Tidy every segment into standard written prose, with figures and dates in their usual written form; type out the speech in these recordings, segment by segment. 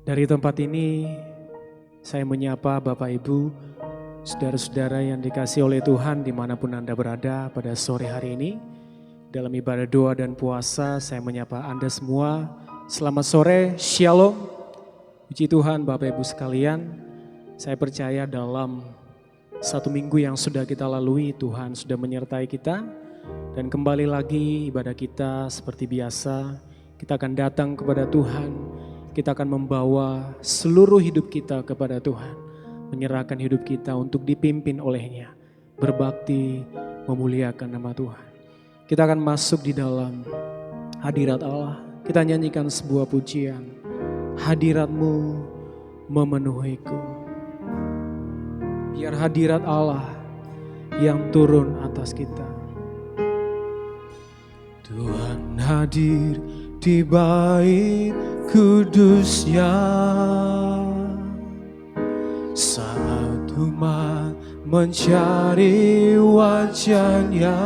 Dari tempat ini, saya menyapa Bapak Ibu, saudara-saudara yang dikasihi oleh Tuhan dimanapun Anda berada pada sore hari ini. Dalam ibadah doa dan puasa, saya menyapa Anda semua. Selamat sore, Shalom. Puji Tuhan Bapak Ibu sekalian, saya percaya dalam satu minggu yang sudah kita lalui, Tuhan sudah menyertai kita. Dan kembali lagi ibadah kita seperti biasa, kita akan datang kepada Tuhan. Kita akan membawa seluruh hidup kita kepada Tuhan. Menyerahkan hidup kita untuk dipimpin oleh-Nya. Berbakti, memuliakan nama Tuhan. Kita akan masuk di dalam hadirat Allah. Kita nyanyikan sebuah pujian. Hadirat-Mu memenuhiku. Biar hadirat Allah yang turun atas kita. Tuhan hadir di bait kudusnya, saat umat mencari wajah-Nya,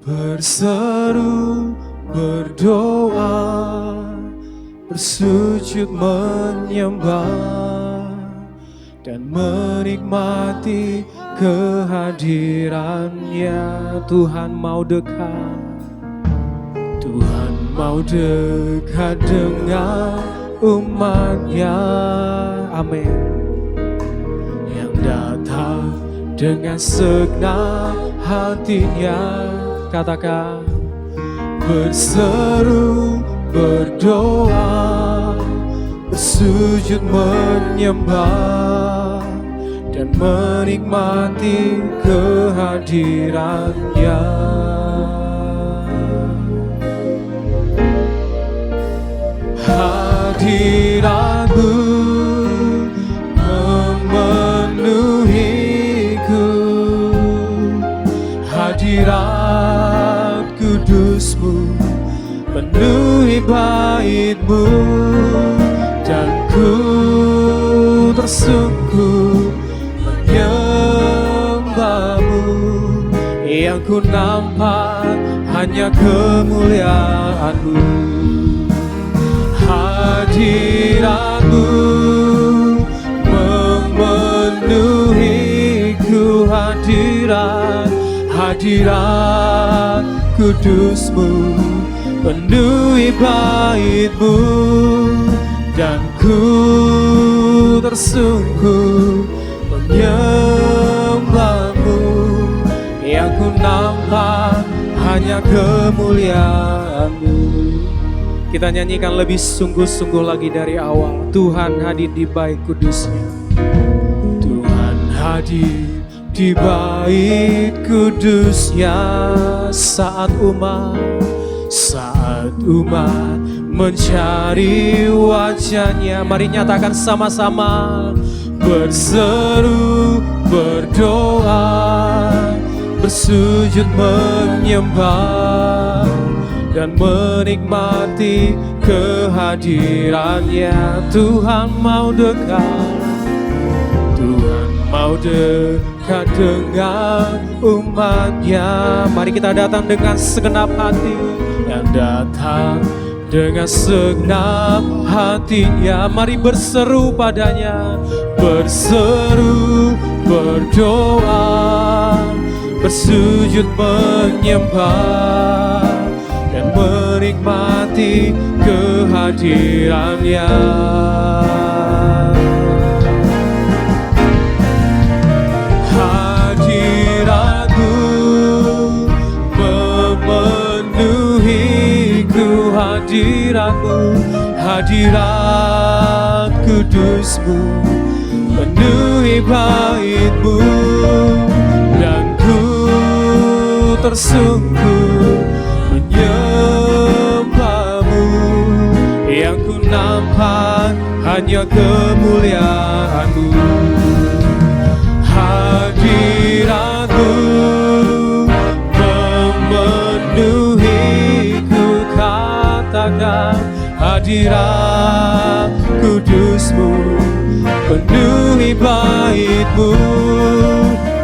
berseru, berdoa, bersujud menyembah, dan menikmati kehadiran-Nya. Tuhan mau dekat, Tuhan mau dekat dengan umat-Nya. Amin. Yang datang dengan segenap hatinya, katakan, berseru, berdoa, bersujud menyembah, dan menikmati kehadiran-Nya. Hadirat-Mu memenuhiku, hadirat kudus-Mu penuhi bait-Mu, dan ku tersungkur menyembah-Mu. Yang ku nampak hanya kemuliaan-Mu. Hadirat-Mu memenuhiku, hadirat kudus-Mu penuhi bait-Mu, dan ku tersungkur menyembah-Mu. Yang ku nampak hanya kemuliaan-Mu. Kita nyanyikan lebih sungguh-sungguh lagi dari awal. Tuhan hadir di bait kudus-Nya. Tuhan hadir di bait kudus-Nya, saat umat mencari wajah-Nya. Mari nyatakan sama-sama. Berseru, berdoa, bersujud menyembah, dan menikmati kehadiran-Nya. Tuhan mau dekat, Tuhan mau dekat dengan umat-Nya. Mari kita datang dengan segenap hati, yang datang dengan segenap hatinya. Mari berseru padanya, berseru, berdoa, bersujud menyembah, dan menikmati kehadiran-Nya. Hadirat-Mu memenuhiku, hadirat kudus-Mu penuhi bait-Mu, dan ku tersungkur menyembah-Mu. Yang ku nampak hanya kemuliaan-Mu. Hadirat-Mu memenuhiku, katakan, hadirat kudus-Mu penuhi bait-Mu,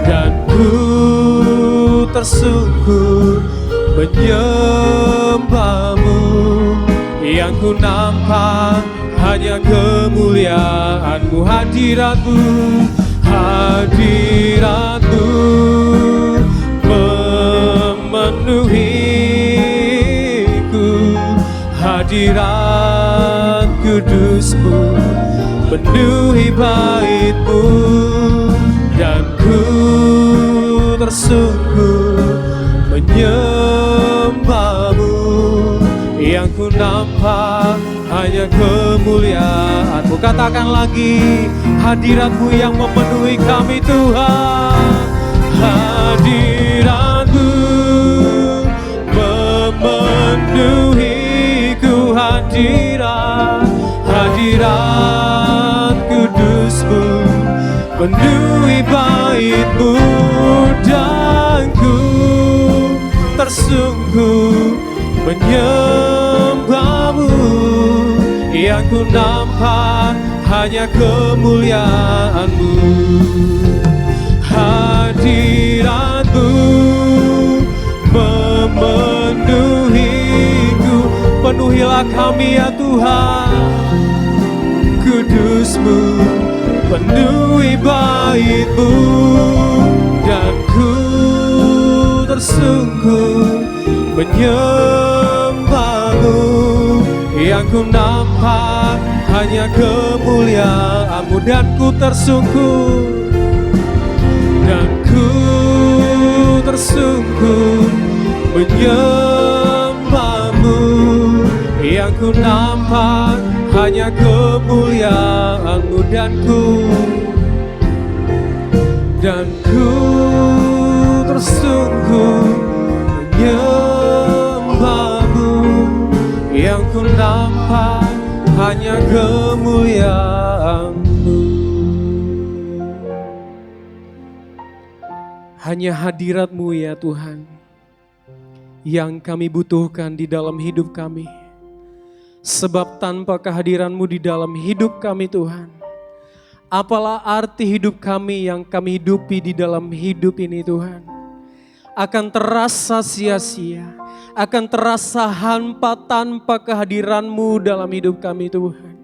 dan ku tersungkur menyembah-Mu. Yang ku nampak hanya kemuliaan-Mu, hadirat-Mu, hadirat-Mu memenuhiku, hadirat kudus-Mu penuhi bait-Mu, dan ku tersungkur menyembah-Mu. Yang ku nampak hanya kemuliaan-Mu. Katakan lagi, hadirat-Mu yang memenuhi kami Tuhan. Hadirat-Mu memenuhiku, hadirat, hadirat kudus-Mu penuhi bait-Mu, dan ku tersungkur menyembah-Mu. Yang ku nampak hanya kemuliaan-Mu. Hadirat-Mu memenuhiku, penuhilah kami ya Tuhan. Kudus-Mu penuhi bait-Mu, dan ku tersungkur menyembah-Mu. Yang ku nampak hanya kemuliaan-Mu, dan ku tersungkur, dan ku tersungkur menyembah-Mu. Yang ku nampak hanya kemuliaan-Mu, dan ku tersungkur menyembah-Mu. Yang ku nampak hanya kemuliaan-Mu. Hanya hadirat-Mu ya Tuhan yang kami butuhkan di dalam hidup kami. Sebab tanpa kehadiran-Mu di dalam hidup kami Tuhan, apalah arti hidup kami yang kami hidupi di dalam hidup ini Tuhan. Akan terasa sia-sia, akan terasa hampa tanpa kehadiran-Mu dalam hidup kami Tuhan.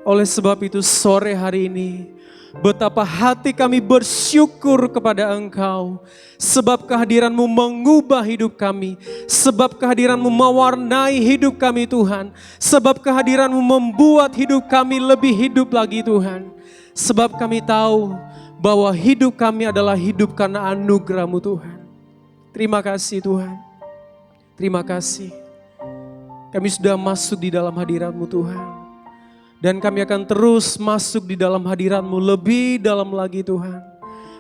Oleh sebab itu sore hari ini, betapa hati kami bersyukur kepada Engkau. Sebab kehadiran-Mu mengubah hidup kami. Sebab kehadiran-Mu mewarnai hidup kami Tuhan. Sebab kehadiran-Mu membuat hidup kami lebih hidup lagi Tuhan. Sebab kami tahu bahwa hidup kami adalah hidup karena anugerah-Mu Tuhan. Terima kasih Tuhan. Terima kasih. Kami sudah masuk di dalam hadirat-Mu Tuhan. Dan kami akan terus masuk di dalam hadirat-Mu lebih dalam lagi Tuhan.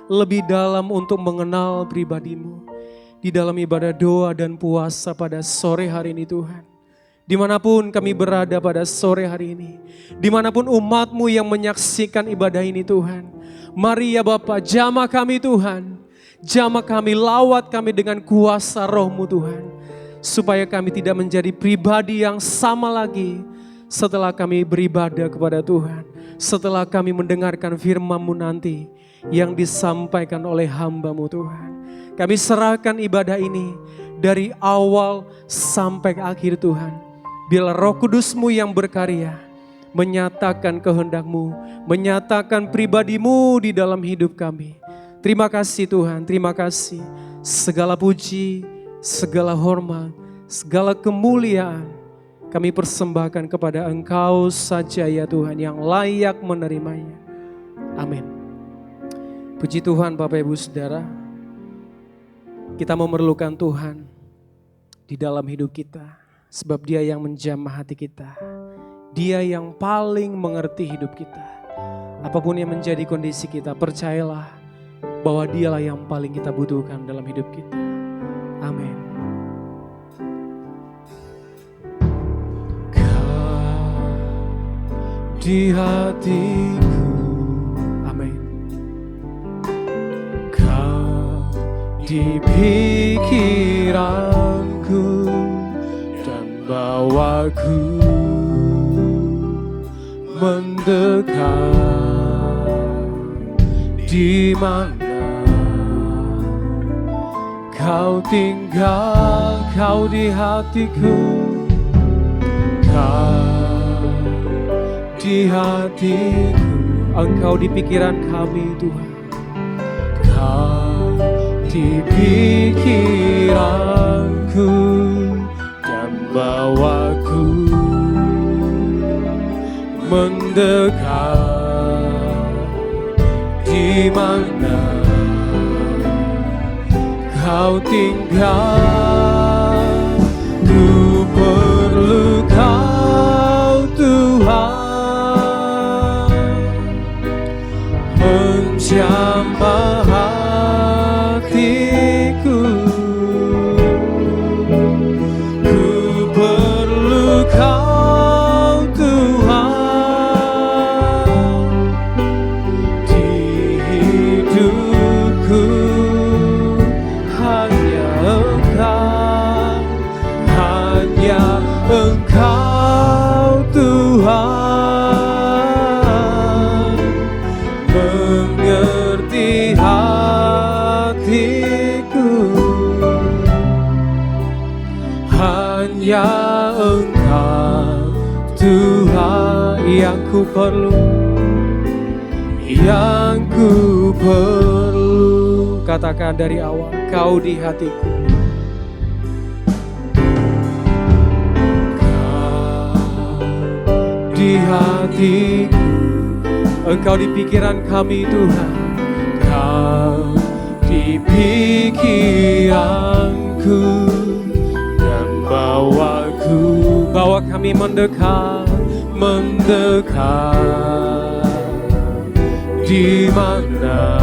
Lebih dalam untuk mengenal pribadi-Mu. Di dalam ibadah doa dan puasa pada sore hari ini Tuhan. Dimanapun kami berada pada sore hari ini. Dimanapun umat-Mu yang menyaksikan ibadah ini Tuhan. Mari ya Bapa, jamah kami Tuhan. Jamah kami, lawat kami dengan kuasa Roh-Mu Tuhan. Supaya kami tidak menjadi pribadi yang sama lagi. Setelah kami beribadah kepada Tuhan. Setelah kami mendengarkan firman-Mu nanti. Yang disampaikan oleh hamba-Mu Tuhan. Kami serahkan ibadah ini. Dari awal sampai akhir Tuhan. Biarlah Roh Kudus-Mu yang berkarya. Menyatakan kehendak-Mu. Menyatakan pribadi-Mu di dalam hidup kami. Terima kasih Tuhan, terima kasih. Segala puji, segala hormat, segala kemuliaan kami persembahkan kepada Engkau saja ya Tuhan yang layak menerimanya. Amin. Puji Tuhan Bapak Ibu Saudara. Kita memerlukan Tuhan di dalam hidup kita. Sebab Dia yang menjamah hati kita. Dia yang paling mengerti hidup kita. Apapun yang menjadi kondisi kita, percayalah bahwa Dialah yang paling kita butuhkan dalam hidup kita. Amin. Kau di hatiku, amin. Kau di pikiranku dan bawaku mendekat di mana Kau tinggal, Kau di hatiku. Kau di hatiku, Engkau di pikiran kami Tuhan. Kau di pikiranku dan bawaku mendekat di mana Kau tinggal. Ku perlu Kau Tuhan, menjamah hatiku. Ku perlu Kau Tuhan di hidupku. Hanya Engkau, hanya Engkau Tuhan, mengerti hatiku. Hanya Engkau Tuhan yang ku perlu, yang ku perlu. Katakan dari awal, Kau di hatiku. Di hatiku, Engkau di pikiran kami Tuhan. Kau di pikiranku dan bawa kami mendekat di mana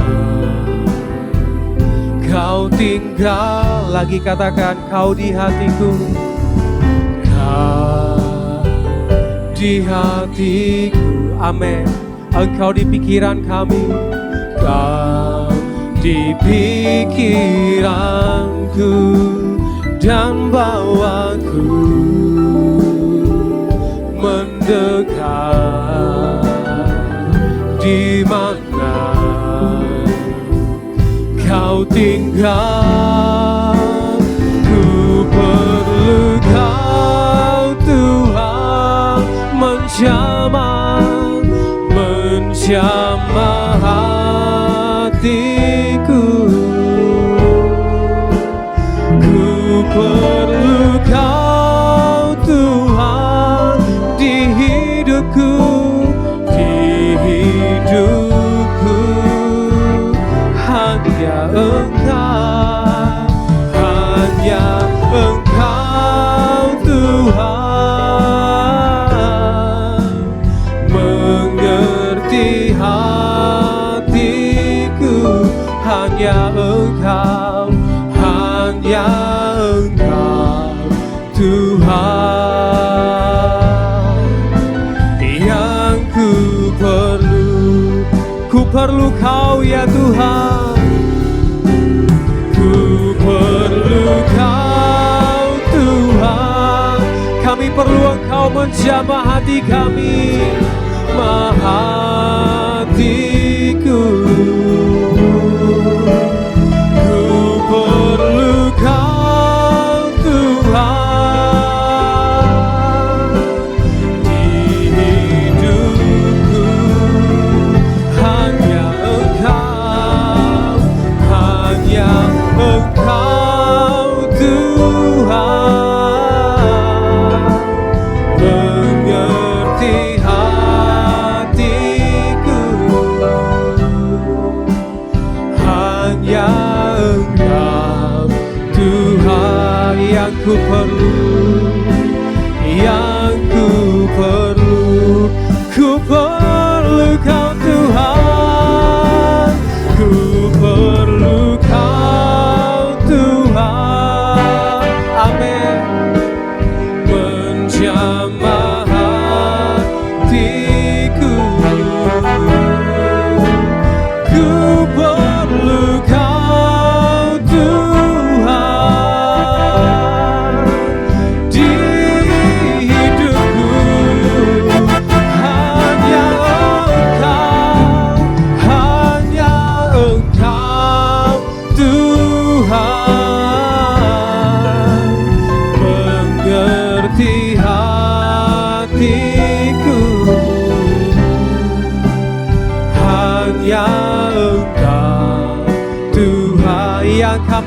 Kau tinggal. Lagi katakan, Kau di hatiku. Di hatiku, amin. Engkau di pikiran kami. Kau di pikiranku dan bawaku mendekat di mana Kau tinggal. Ku perlu Kau Tuhan, menjamah hatiku. Ku perlu Kau Tuhan di hidupku, hanya Engkau, hanya Engkau Tuhan, mengerti hatiku. Hanya Engkau, hanya Engkau Tuhan yang ku perlu. Ku perlu Kau ya Tuhan. Ku perlu Kau Tuhan. Kami perlu Engkau menjamah hati kami, hatiku. Ku perlu Kau Tuhan di hidupku. Hanya Engkau, hanya Engkau Tuhan, mengerti hatiku. Hanya Engkau Tuhan yang ku perlu, yang ku perlu. Ku perlu Kau Tuhan, ku perlu Kau Tuhan, amin. Menjamah hatiku. Ku perlu Kau Tuhan di hidupku. Hanya Engkau Tuhan, mengerti hatiku.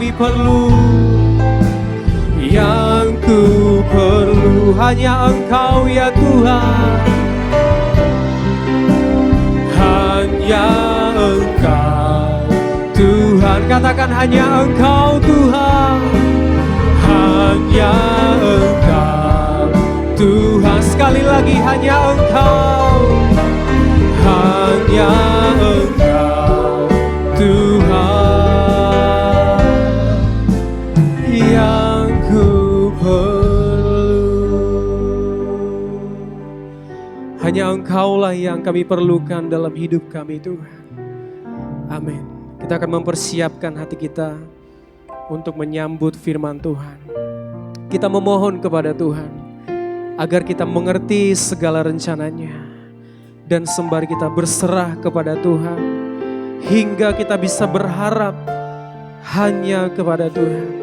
kami perlu, yang ku perlu hanya Engkau ya Tuhan, hanya Engkau Tuhan. Katakan hanya Engkau Tuhan, hanya Engkau Tuhan. Sekali lagi hanya Engkau, hanya Engkau Tuhan yang ku perlu. Hanya Engkaulah yang kami perlukan dalam hidup kami Tuhan. Amin. Kita akan mempersiapkan hati kita untuk menyambut firman Tuhan. Kita memohon kepada Tuhan agar kita mengerti segala rencananya, dan sembari kita berserah kepada Tuhan hingga kita bisa berharap hanya kepada Tuhan.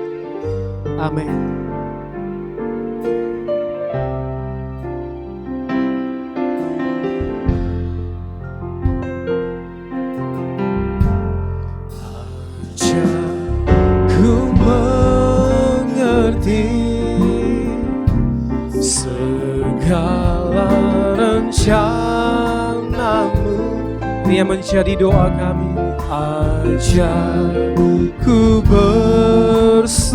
Amin. Ku mengerti segala rencana-Mu. Ini yang menjadi doa kami. Ajar ku berserah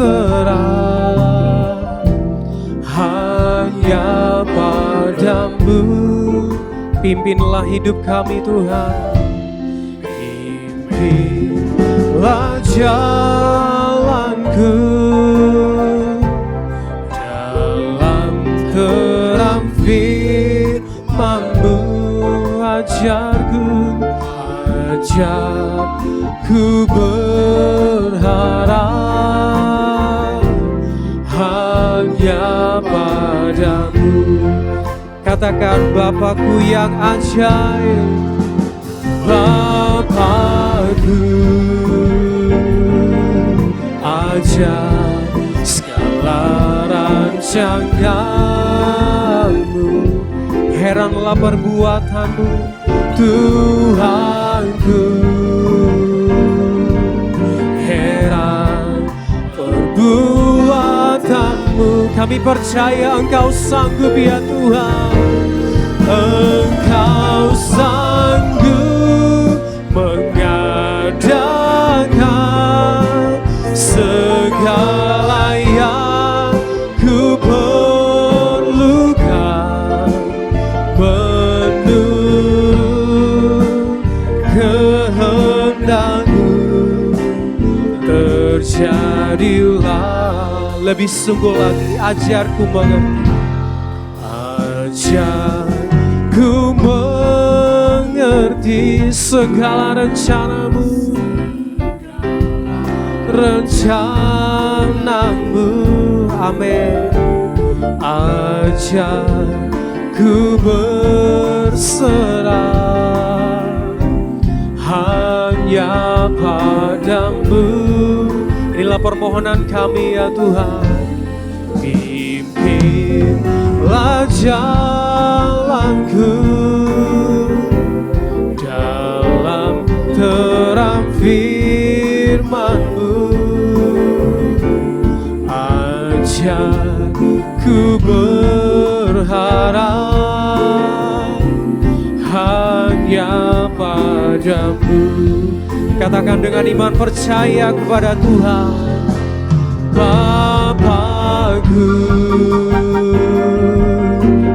hanya padamu. Pimpinlah hidup kami Tuhan, pimpinlah jalanku dalam terang firman-Mu. Ajarku, ajarku berharap hanya padamu. Katakan Bapakku yang ajaib, Bapakku ajar segala rancangan-Mu. Heranlah perbuatan-Mu Tuhanku, heran perbuatan-Mu. Kami percaya Engkau sanggup ya Tuhan, Engkau sanggup mengadakan segala yang ku perlukan menurut kehendak-Mu. Terjadilah lebih sungguh lagi, ajarku mengerti, ajarku mengerti segala rencana-Mu, rencana-Mu. Amin. Ajarku berserah hanya padamu. Inilah permohonan kami ya Tuhan. Pimpinlah jalanku dalam terang firman-Mu. Ajarku berharap hanya padamu. Katakan dengan iman percaya kepada Tuhan. Bapakku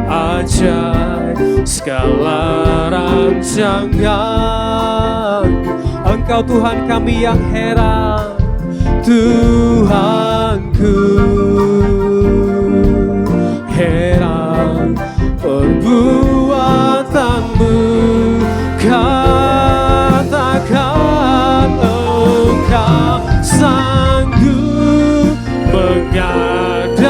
ajar segala rancangan. Engkau Tuhan kami yang heran, Tuhanku heran perbuatan-Mu. Katakan Engkau sanggup mengadakan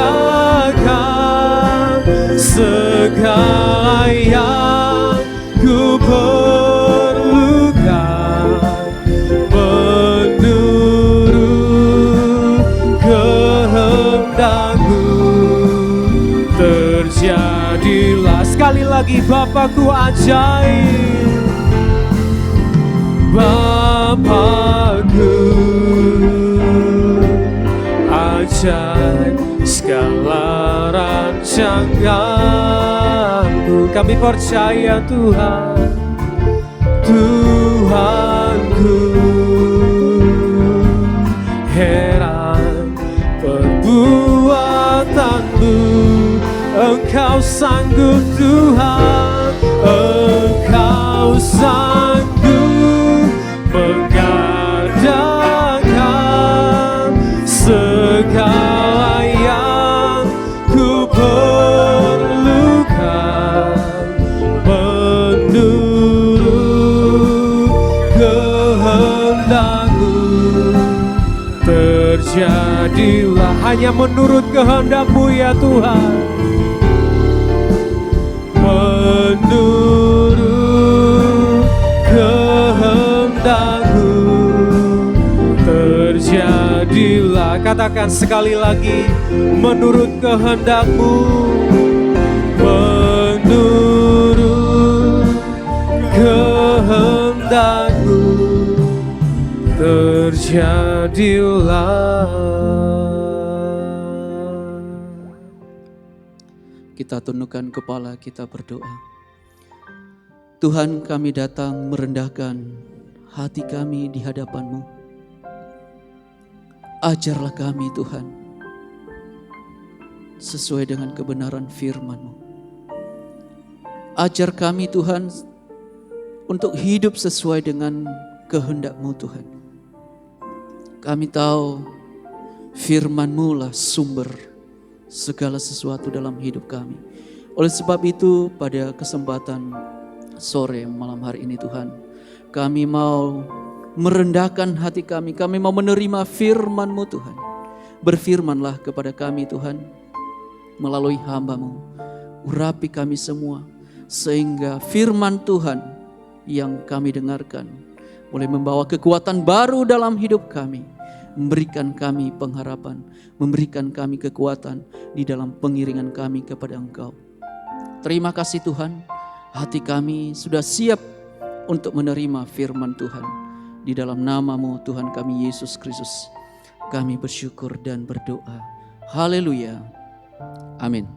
segala yang ku perlukan menurut kehendak-Mu. Terjadilah sekali lagi, Bapakku ajaib, Bapakku ajaib segala rancangan-Mu. Kami percaya Tuhan, Tuhanku. Heran perbuatan-Mu, Engkau sanggup Tuhan, Engkau sanggup mengadakan segala yang ku perlukan menurut kehendak-Mu. Terjadilah hanya menurut kehendak-Mu ya Tuhan, menurut kehendak-Mu. Terjadilah, katakan sekali lagi, menurut kehendak-Mu, menurut kehendak-Mu. Terjadilah. Kita tundukkan kepala, kita berdoa. Tuhan, kami datang merendahkan hati kami di hadapan-Mu. Ajarlah kami Tuhan, sesuai dengan kebenaran firman-Mu. Ajar kami Tuhan, untuk hidup sesuai dengan kehendak-Mu Tuhan. Kami tahu firman-Mu lah sumber segala sesuatu dalam hidup kami. Oleh sebab itu pada kesempatan sore malam hari ini Tuhan, kami mau merendahkan hati kami mau menerima firman-Mu Tuhan. Berfirmanlah kepada kami Tuhan, melalui hamba-Mu, urapi kami semua, sehingga firman Tuhan yang kami dengarkan boleh membawa kekuatan baru dalam hidup kami, memberikan kami pengharapan, memberikan kami kekuatan di dalam pengiringan kami kepada Engkau. Terima kasih Tuhan, hati kami sudah siap untuk menerima firman Tuhan. Di dalam nama-Mu Tuhan kami Yesus Kristus, kami bersyukur dan berdoa. Haleluya. Amin.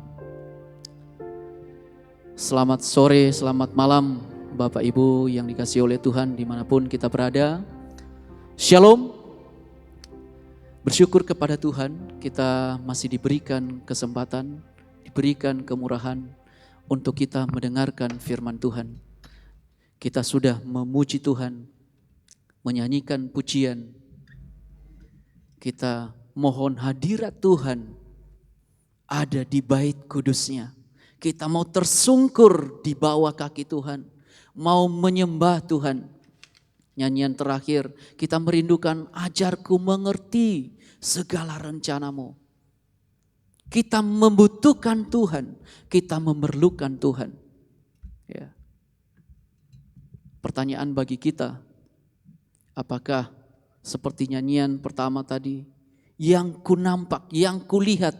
Selamat sore, selamat malam Bapak Ibu yang dikasihi oleh Tuhan dimanapun kita berada. Shalom. Bersyukur kepada Tuhan, kita masih diberikan kesempatan, diberikan kemurahan untuk kita mendengarkan firman Tuhan. Kita sudah memuji Tuhan, menyanyikan pujian. Kita mohon hadirat Tuhan ada di bait kudusnya. Kita mau tersungkur di bawah kaki Tuhan, mau menyembah Tuhan. Nyanyian terakhir, kita merindukan ajarku mengerti segala rencana-Mu. Kita membutuhkan Tuhan, kita memerlukan Tuhan. Ya. Pertanyaan bagi kita, apakah seperti nyanyian pertama tadi, yang ku nampak, yang ku lihat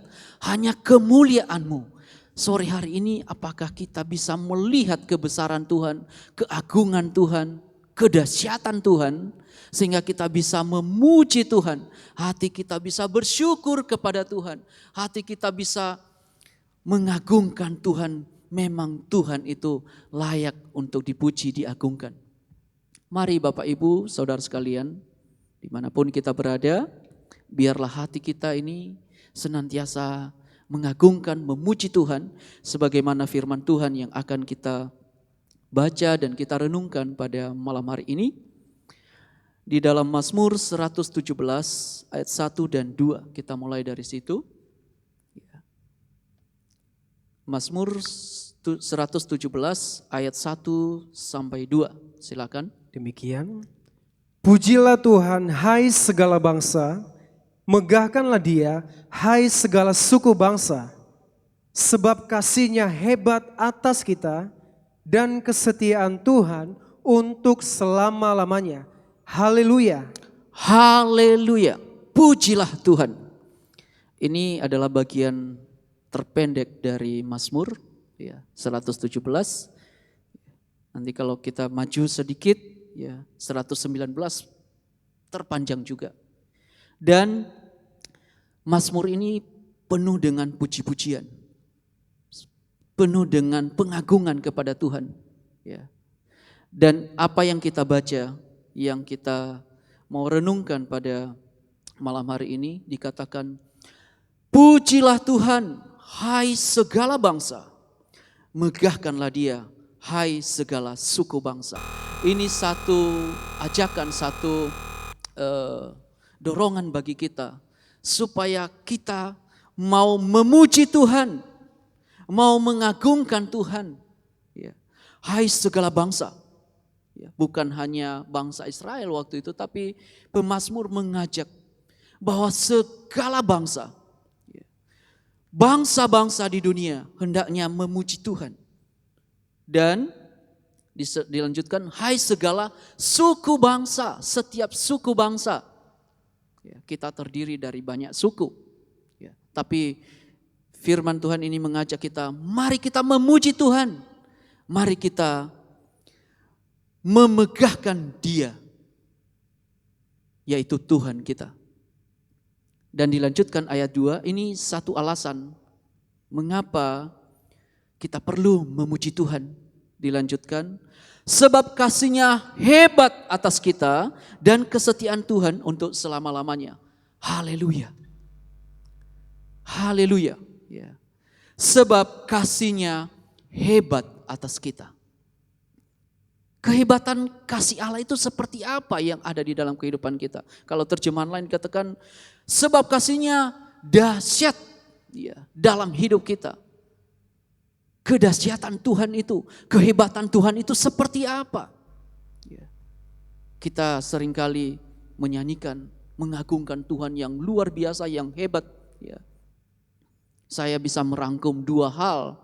hanya kemuliaan-Mu. Sore hari ini apakah kita bisa melihat kebesaran Tuhan, keagungan Tuhan, kedahsyatan Tuhan, sehingga kita bisa memuji Tuhan, hati kita bisa bersyukur kepada Tuhan, hati kita bisa mengagungkan Tuhan. Memang Tuhan itu layak untuk dipuji, diagungkan. Mari Bapak Ibu, Saudara sekalian, dimanapun kita berada, biarlah hati kita ini senantiasa mengagungkan, memuji Tuhan, sebagaimana firman Tuhan yang akan kita baca dan kita renungkan pada malam hari ini. Di dalam Mazmur 117 ayat 1 dan 2, kita mulai dari situ. Mazmur 117 ayat 1 sampai 2, silakan. Demikian, pujilah Tuhan hai segala bangsa, megahkanlah Dia hai segala suku bangsa, sebab kasih-Nya hebat atas kita dan kesetiaan Tuhan untuk selama-lamanya. Haleluya. Haleluya. Pujilah Tuhan. Ini adalah bagian terpendek dari Mazmur ya, 117. Nanti kalau kita maju sedikit ya, 119 terpanjang juga. Dan Mazmur ini penuh dengan puji-pujian, penuh dengan pengagungan kepada Tuhan. Ya. Dan apa yang kita baca, yang kita mau renungkan pada malam hari ini dikatakan, pujilah Tuhan, hai segala bangsa, megahkanlah Dia, hai segala suku bangsa. Ini satu ajakan, satu dorongan bagi kita supaya kita mau memuji Tuhan, mau mengagungkan Tuhan. Ya. Hai segala bangsa. Ya, bukan hanya bangsa Israel waktu itu, tapi pemazmur mengajak bahwa segala bangsa, ya, bangsa-bangsa di dunia hendaknya memuji Tuhan. Dan dilanjutkan, hai segala suku bangsa, setiap suku bangsa. Ya, kita terdiri dari banyak suku. Ya, tapi firman Tuhan ini mengajak kita, mari kita memuji Tuhan. Mari kita memegahkan Dia, yaitu Tuhan kita. Dan dilanjutkan ayat 2, ini satu alasan mengapa kita perlu memuji Tuhan. Dilanjutkan, sebab kasih-Nya hebat atas kita dan kesetiaan Tuhan untuk selama-lamanya. Haleluya. Haleluya. Ya. Sebab kasih-Nya hebat atas kita. Kehebatan kasih Allah itu seperti apa yang ada di dalam kehidupan kita? Kalau terjemahan lain katakan, sebab kasih-Nya dahsyat, ya, dalam hidup kita. Kedahsyatan Tuhan itu, kehebatan Tuhan itu seperti apa? Ya. Kita seringkali menyanyikan, mengagungkan Tuhan yang luar biasa, yang hebat. Ya. Saya bisa merangkum dua hal,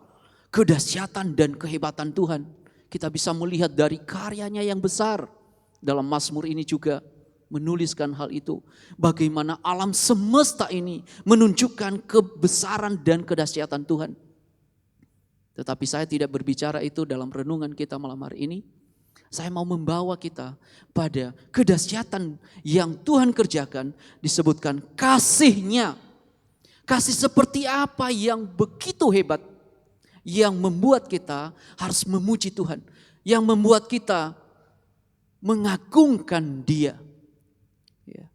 kedahsyatan dan kehebatan Tuhan. Kita bisa melihat dari karyanya yang besar. Dalam Mazmur ini juga menuliskan hal itu. Bagaimana alam semesta ini menunjukkan kebesaran dan kedahsyatan Tuhan. Tetapi saya tidak berbicara itu dalam renungan kita malam hari ini. Saya mau membawa kita pada kedahsyatan yang Tuhan kerjakan, disebutkan kasih-Nya. Kasih seperti apa yang begitu hebat, yang membuat kita harus memuji Tuhan, yang membuat kita mengagungkan Dia. Ya.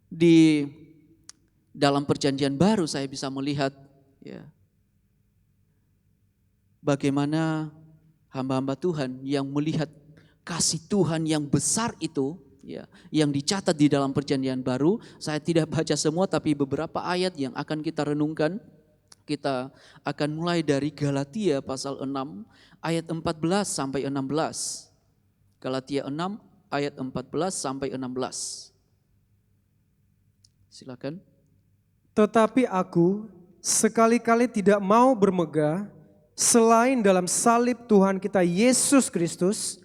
Di dalam perjanjian baru saya bisa melihat, ya, bagaimana hamba-hamba Tuhan yang melihat kasih Tuhan yang besar itu, ya, yang dicatat di dalam perjanjian baru. Saya tidak baca semua, tapi beberapa ayat yang akan kita renungkan. Kita akan mulai dari Galatia pasal 6 ayat 14 sampai 16. Galatia 6 ayat 14 sampai 16. Silakan. Tetapi aku sekali-kali tidak mau bermegah selain dalam salib Tuhan kita Yesus Kristus,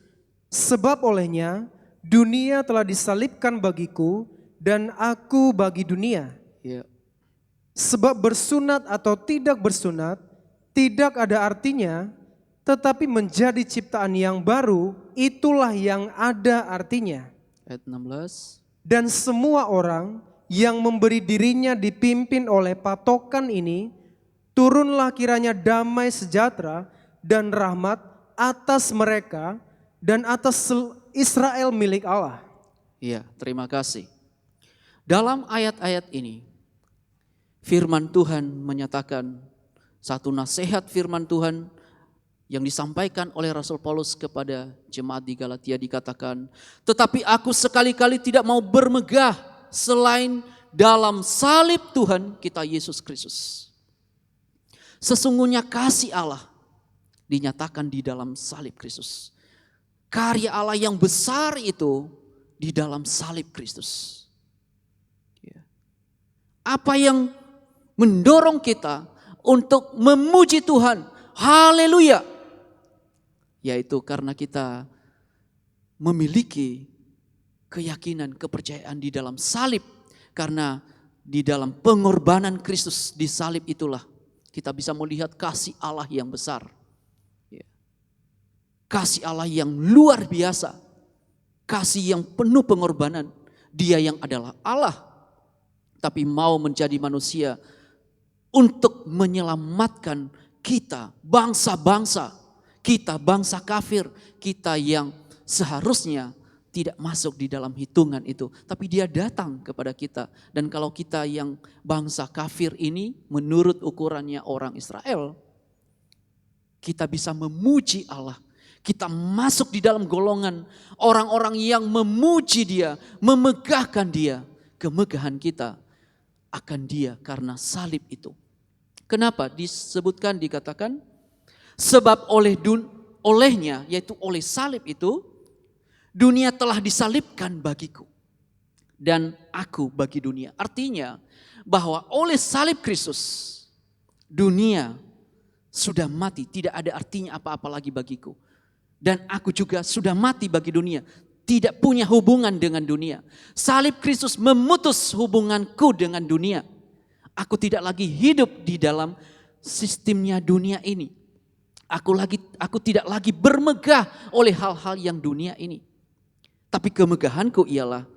sebab olehnya dunia telah disalibkan bagiku dan aku bagi dunia. Ya. Sebab bersunat atau tidak bersunat tidak ada artinya, tetapi menjadi ciptaan yang baru itulah yang ada artinya. Ayat 16. Dan semua orang yang memberi dirinya dipimpin oleh patokan ini, turunlah kiranya damai sejahtera dan rahmat atas mereka dan atas Israel milik Allah. Iya, terima kasih. Dalam ayat-ayat ini, firman Tuhan menyatakan satu nasihat firman Tuhan yang disampaikan oleh Rasul Paulus kepada jemaat di Galatia, dikatakan, tetapi aku sekali-kali tidak mau bermegah selain dalam salib Tuhan kita Yesus Kristus. Sesungguhnya kasih Allah dinyatakan di dalam salib Kristus. Karya Allah yang besar itu di dalam salib Kristus. Apa yang mendorong kita untuk memuji Tuhan? Haleluya! Yaitu karena kita memiliki keyakinan, kepercayaan di dalam salib. Karena di dalam pengorbanan Kristus di salib itulah kita bisa melihat kasih Allah yang besar. Kasih Allah yang luar biasa. Kasih yang penuh pengorbanan. Dia yang adalah Allah, tetapi mau menjadi manusia untuk menyelamatkan kita, bangsa-bangsa, kita bangsa kafir, kita yang seharusnya tidak masuk di dalam hitungan itu. Tapi dia datang kepada kita. Dan kalau kita yang bangsa kafir ini menurut ukurannya orang Israel, kita bisa memuji Allah. Kita masuk di dalam golongan orang-orang yang memuji Dia, memegahkan Dia. Kemegahan kita akan Dia karena salib itu. Kenapa disebutkan, dikatakan? Sebab olehnya, yaitu oleh salib itu, dunia telah disalibkan bagiku. Dan aku bagi dunia. Artinya bahwa oleh salib Kristus, dunia sudah mati, tidak ada artinya apa-apa lagi bagiku. Dan aku juga sudah mati bagi dunia, tidak punya hubungan dengan dunia. Salib Kristus memutus hubunganku dengan dunia. Aku tidak lagi hidup di dalam sistemnya dunia ini. Aku tidak lagi bermegah oleh hal-hal yang dunia ini. Tapi kemegahanku ialah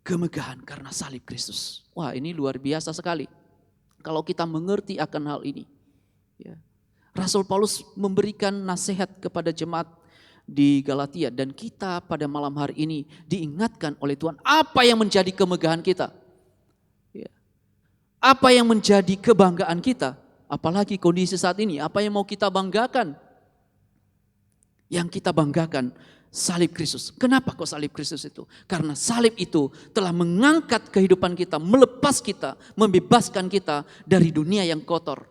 kemegahan karena salib Kristus. Wah, ini luar biasa sekali kalau kita mengerti akan hal ini. Ya. Rasul Paulus memberikan nasihat kepada jemaat di Galatia, dan kita pada malam hari ini diingatkan oleh Tuhan apa yang menjadi kemegahan kita. Ya. Apa yang menjadi kebanggaan kita, apalagi kondisi saat ini, apa yang mau kita banggakan? Yang kita banggakan salib Kristus. Kenapa kok salib Kristus itu? Karena salib itu telah mengangkat kehidupan kita, melepas kita, membebaskan kita dari dunia yang kotor.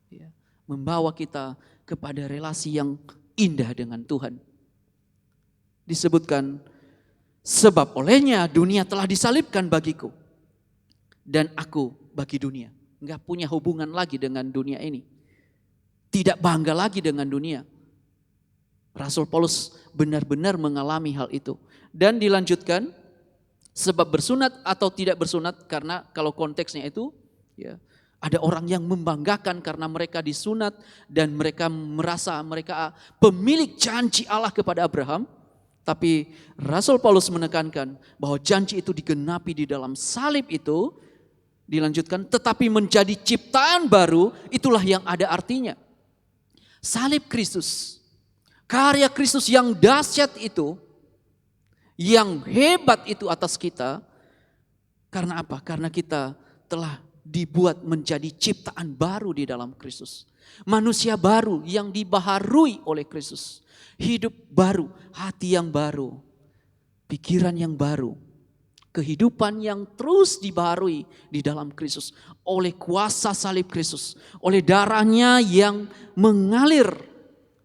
Ya. Membawa kita kepada relasi yang indah dengan Tuhan. Disebutkan, sebab olehnya dunia telah disalibkan bagiku. Dan aku bagi dunia. Enggak punya hubungan lagi dengan dunia ini. Tidak bangga lagi dengan dunia. Rasul Paulus benar-benar mengalami hal itu. Dan dilanjutkan, sebab bersunat atau tidak bersunat, karena kalau konteksnya itu, ya, ada orang yang membanggakan karena mereka disunat dan mereka merasa mereka pemilik janji Allah kepada Abraham. Tapi Rasul Paulus menekankan bahwa janji itu digenapi di dalam salib itu. Dilanjutkan, tetapi menjadi ciptaan baru, itulah yang ada artinya. Salib Kristus, karya Kristus yang dahsyat itu, yang hebat itu atas kita. Karena apa? Karena kita telah dibuat menjadi ciptaan baru di dalam Kristus. Manusia baru yang dibaharui oleh Kristus. Hidup baru, hati yang baru, pikiran yang baru, kehidupan yang terus dibaharui di dalam Kristus. Oleh kuasa salib Kristus, oleh darahnya yang mengalir,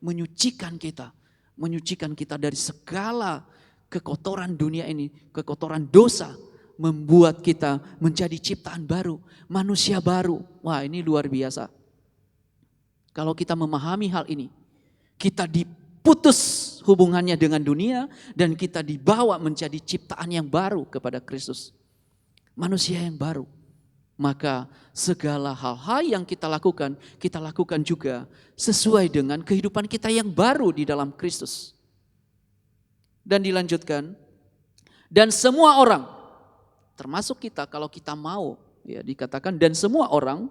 menyucikan kita dari segala kekotoran dunia ini, kekotoran dosa. Membuat kita menjadi ciptaan baru, manusia baru. Wah, ini luar biasa. Kalau kita memahami hal ini, kita diputus hubungannya dengan dunia dan kita dibawa menjadi ciptaan yang baru kepada Kristus. Manusia yang baru. Maka segala hal-hal yang kita lakukan juga sesuai dengan kehidupan kita yang baru di dalam Kristus. Dan dilanjutkan, dan semua orang, termasuk kita kalau kita mau, ya dikatakan, dan semua orang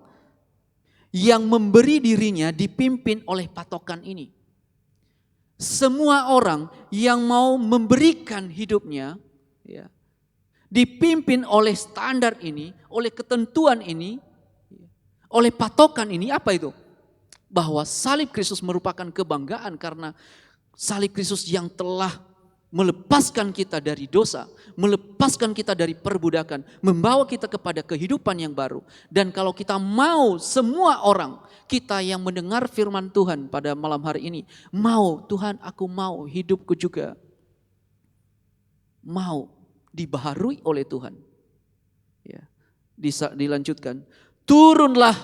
yang memberi dirinya dipimpin oleh patokan ini. Semua orang yang mau memberikan hidupnya, ya, dipimpin oleh standar ini, oleh ketentuan ini, oleh patokan ini. Apa itu? Bahwa salib Kristus merupakan kebanggaan karena salib Kristus yang telah melepaskan kita dari dosa, melepaskan kita dari perbudakan, membawa kita kepada kehidupan yang baru. Dan kalau kita mau, semua orang, kita yang mendengar firman Tuhan pada malam hari ini, mau, Tuhan aku mau, hidupku juga mau dibaharui oleh Tuhan. Ya. Dilanjutkan, turunlah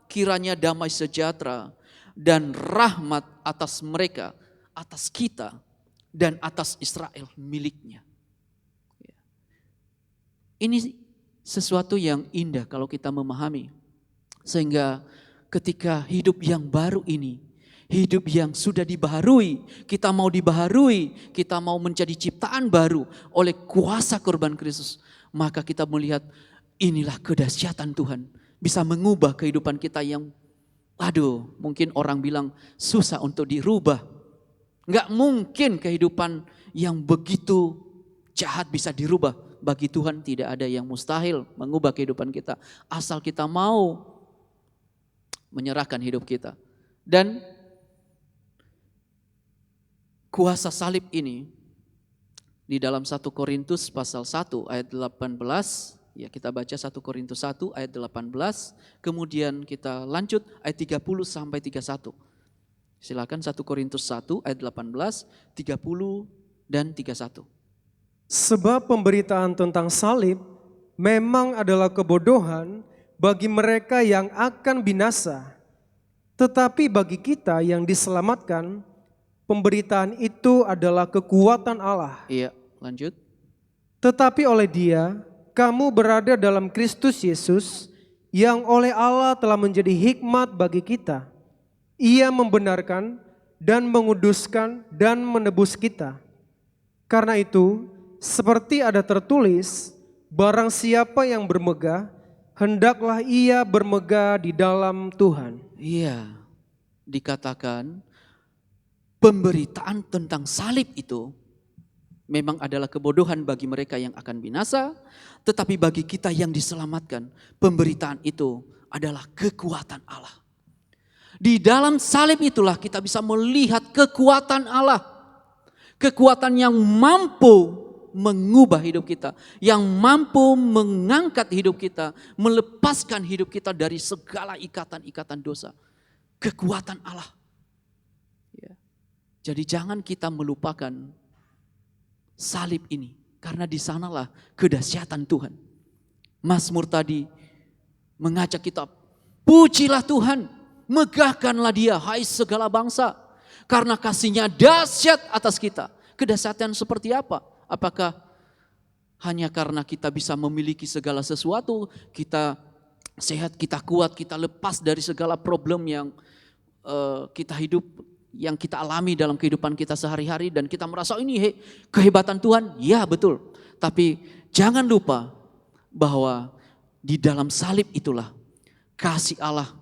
kiranya damai sejahtera dan rahmat atas mereka, atas kita, dan atas Israel miliknya. Ini sesuatu yang indah kalau kita memahami. Sehingga ketika hidup yang baru ini, hidup yang sudah dibaharui, kita mau dibaharui, kita mau menjadi ciptaan baru oleh kuasa korban Kristus. Maka kita melihat Inilah kedahsyatan Tuhan. Bisa mengubah kehidupan kita yang, mungkin orang bilang susah untuk dirubah. Enggak mungkin kehidupan yang begitu jahat bisa dirubah. Bagi Tuhan tidak ada yang mustahil mengubah kehidupan kita. Asal kita mau menyerahkan hidup kita. Dan kuasa salib ini di dalam 1 Korintus pasal 1 ayat 18, ya kita baca 1 Korintus 1 ayat 18, kemudian kita lanjut ayat 30 sampai 31. Silakan 1 Korintus 1 ayat 18, 30 dan 31. Sebab pemberitaan tentang salib memang adalah kebodohan bagi mereka yang akan binasa. Tetapi bagi kita yang diselamatkan, pemberitaan itu adalah kekuatan Allah. Iya, lanjut. Tetapi oleh Dia, kamu berada dalam Kristus Yesus, yang oleh Allah telah menjadi hikmat bagi kita. Ia membenarkan dan menguduskan dan menebus kita. Karena itu, seperti ada tertulis, barang siapa yang bermegah, hendaklah ia bermegah di dalam Tuhan. Iya, dikatakan pemberitaan tentang salib itu memang adalah kebodohan bagi mereka yang akan binasa, tetapi bagi kita yang diselamatkan, pemberitaan itu adalah kekuatan Allah. Di dalam salib itulah kita bisa melihat kekuatan Allah. Kekuatan yang mampu mengubah hidup kita, yang mampu mengangkat hidup kita, melepaskan hidup kita dari segala ikatan-ikatan dosa. Kekuatan Allah. Ya. Jadi jangan kita melupakan salib ini, karena di sanalah kedahsyatan Tuhan. Mazmur tadi mengajak kita, pujilah Tuhan, megahkanlah Dia, hai segala bangsa, karena kasih-Nya dahsyat atas kita. Kedahsyatan seperti apa? Apakah hanya karena kita bisa memiliki segala sesuatu, kita sehat, kita kuat, kita lepas dari segala problem yang kita hidup, yang kita alami dalam kehidupan kita sehari-hari, dan kita merasa ini kehebatan Tuhan? Ya betul, tapi jangan lupa bahwa di dalam salib itulah kasih Allah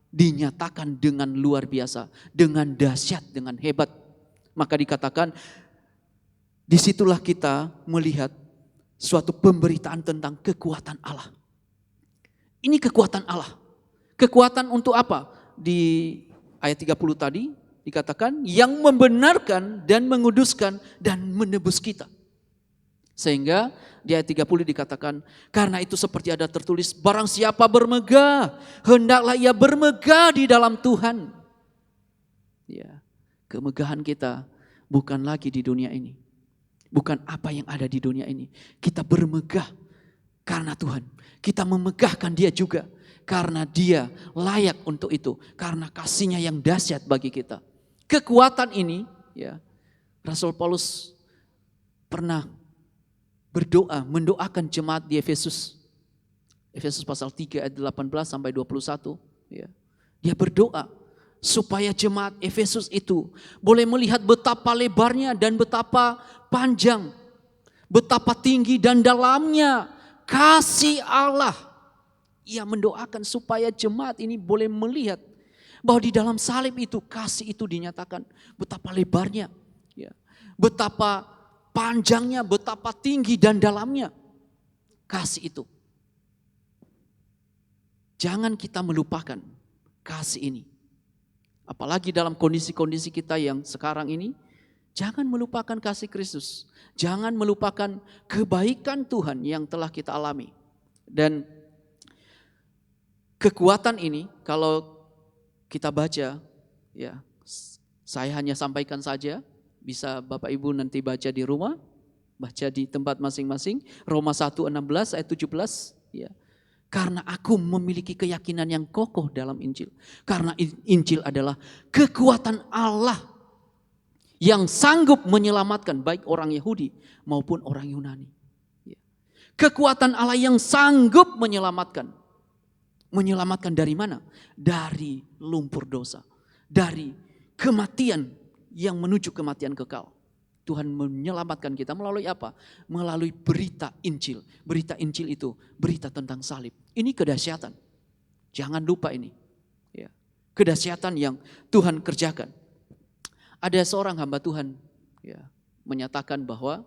dinyatakan dengan luar biasa, dengan dahsyat, dengan hebat. Maka dikatakan, disitulah kita melihat suatu pemberitaan tentang kekuatan Allah. Ini kekuatan Allah. Kekuatan untuk apa? Di ayat 30 tadi dikatakan yang membenarkan dan menguduskan dan menebus kita. Sehingga di ayat 30 dikatakan, karena itu seperti ada tertulis, barang siapa bermegah, hendaklah ia bermegah di dalam Tuhan. Ya, kemegahan kita bukan lagi di dunia ini. Bukan apa yang ada di dunia ini. Kita bermegah karena Tuhan. Kita memegahkan Dia juga karena Dia layak untuk itu. Karena kasih-Nya yang dahsyat bagi kita. Kekuatan ini, ya, Rasul Paulus pernah berdoa, mendoakan jemaat di Efesus. Efesus pasal 3 ayat 18 sampai 21. Ya. Dia berdoa supaya jemaat Efesus itu boleh melihat betapa lebarnya dan betapa panjang, betapa tinggi dan dalamnya kasih Allah. Ia mendoakan supaya jemaat ini boleh melihat bahwa di dalam salib itu kasih itu dinyatakan, betapa lebarnya, ya, betapa panjangnya, betapa tinggi dan dalamnya kasih itu. Jangan kita melupakan kasih ini. Apalagi dalam kondisi-kondisi kita yang sekarang ini, jangan melupakan kasih Kristus. Jangan melupakan kebaikan Tuhan yang telah kita alami. Dan kekuatan ini kalau kita baca, ya, saya hanya sampaikan saja, bisa Bapak Ibu nanti baca di rumah, baca di tempat masing-masing. Roma 1:16 ayat 17, ya. Karena aku memiliki keyakinan yang kokoh dalam Injil. Karena Injil adalah kekuatan Allah yang sanggup menyelamatkan baik orang Yahudi maupun orang Yunani. Kekuatan Allah yang sanggup menyelamatkan. Menyelamatkan dari mana? Dari lumpur dosa. Dari kematian yang menuju kematian kekal. Tuhan menyelamatkan kita melalui apa? Melalui berita Injil. Berita Injil itu berita tentang salib. Ini kedahsyatan. Jangan lupa ini. Ya. Kedahsyatan yang Tuhan kerjakan. Ada seorang hamba Tuhan ya, menyatakan bahwa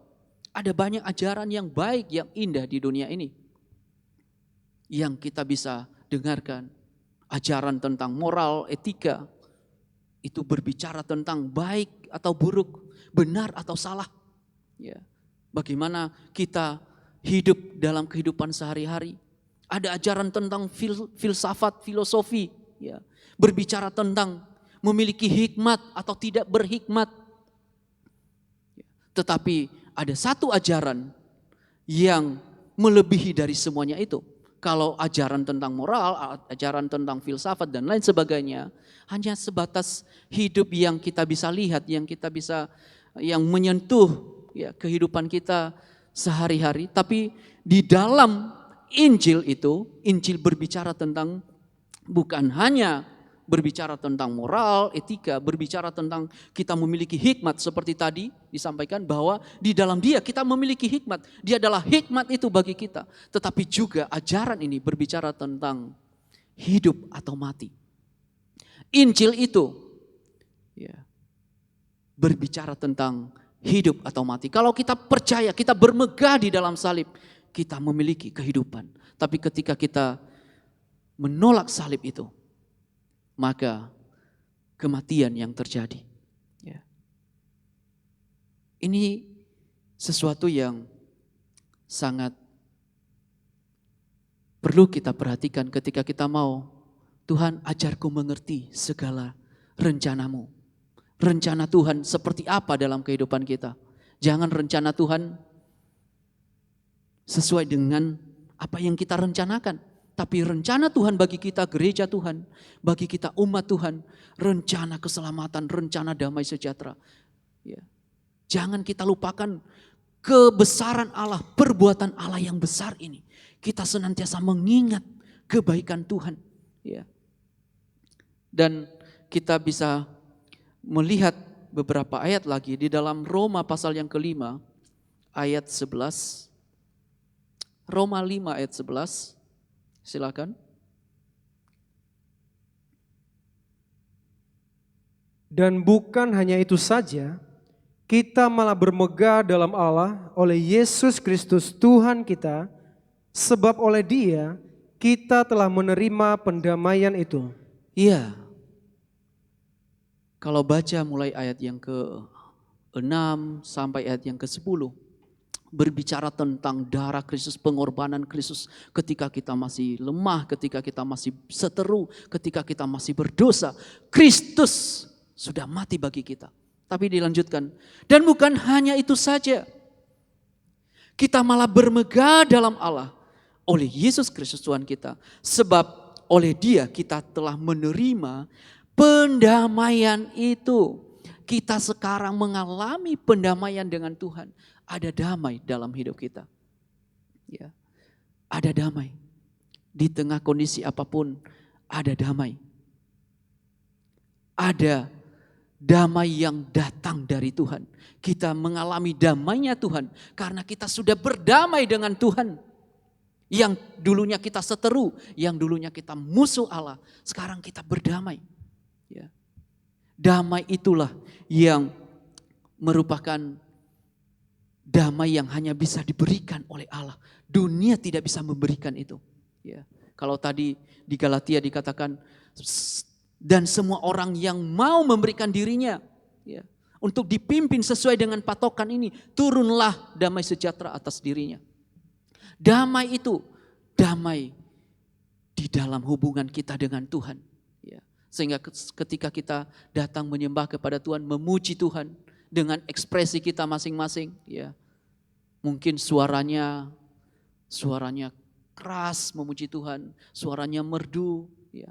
ada banyak ajaran yang baik, yang indah di dunia ini. Yang kita bisa dengarkan. Ajaran tentang moral, etika. Itu berbicara tentang baik atau buruk, benar atau salah. Ya. Bagaimana kita hidup dalam kehidupan sehari-hari. Ada ajaran tentang filsafat, filosofi. Ya. Berbicara tentang memiliki hikmat atau tidak berhikmat. Tetapi ada satu ajaran yang melebihi dari semuanya itu. Kalau ajaran tentang moral, ajaran tentang filsafat dan lain sebagainya, hanya sebatas hidup yang kita bisa lihat, yang menyentuh ya, kehidupan kita sehari-hari. Tapi di dalam Injil itu, Injil berbicara tentang bukan hanya berbicara tentang moral, etika, berbicara tentang kita memiliki hikmat seperti tadi disampaikan bahwa di dalam Dia kita memiliki hikmat. Dia adalah hikmat itu bagi kita. Tetapi juga ajaran ini berbicara tentang hidup atau mati. Injil itu ya, berbicara tentang hidup atau mati. Kalau kita percaya, kita bermegah di dalam salib, kita memiliki kehidupan. Tapi ketika kita menolak salib itu, maka kematian yang terjadi. Ya. Ini sesuatu yang sangat perlu kita perhatikan ketika kita mau, Tuhan ajarku mengerti segala rencanamu. Rencana Tuhan seperti apa dalam kehidupan kita. Jangan rencana Tuhan sesuai dengan apa yang kita rencanakan. Tapi rencana Tuhan bagi kita gereja Tuhan, bagi kita umat Tuhan, rencana keselamatan, rencana damai sejahtera. Ya. Jangan kita lupakan kebesaran Allah, perbuatan Allah yang besar ini. Kita senantiasa mengingat kebaikan Tuhan. Ya. Dan kita bisa melihat beberapa ayat lagi di dalam Roma pasal yang ke-5 ayat 11. Roma 5 ayat 11. Silakan. Dan bukan hanya itu saja, kita malah bermegah dalam Allah oleh Yesus Kristus Tuhan kita, sebab oleh Dia kita telah menerima pendamaian itu. Iya. Kalau baca mulai ayat yang ke-6 sampai ayat yang ke-10, berbicara tentang darah Kristus, pengorbanan Kristus ketika kita masih lemah, ketika kita masih seteru, ketika kita masih berdosa. Kristus sudah mati bagi kita. Tapi dilanjutkan, dan bukan hanya itu saja, kita malah bermegah dalam Allah oleh Yesus Kristus Tuhan kita. Sebab oleh Dia kita telah menerima pendamaian itu. Kita sekarang mengalami pendamaian dengan Tuhan. Ada damai dalam hidup kita. Ya. Ada damai. Di tengah kondisi apapun ada damai. Ada damai yang datang dari Tuhan. Kita mengalami damainya Tuhan karena kita sudah berdamai dengan Tuhan. Yang dulunya kita seteru, yang dulunya kita musuh Allah, sekarang kita berdamai. Ya. Damai itulah yang merupakan damai yang hanya bisa diberikan oleh Allah. Dunia tidak bisa memberikan itu. Ya. Kalau tadi di Galatia dikatakan, dan semua orang yang mau memberikan dirinya ya, untuk dipimpin sesuai dengan patokan ini, turunlah damai sejahtera atas dirinya. Damai itu, damai di dalam hubungan kita dengan Tuhan. Ya. Sehingga ketika kita datang menyembah kepada Tuhan, memuji Tuhan dengan ekspresi kita masing-masing, ya, mungkin suaranya keras memuji Tuhan, suaranya merdu, ya.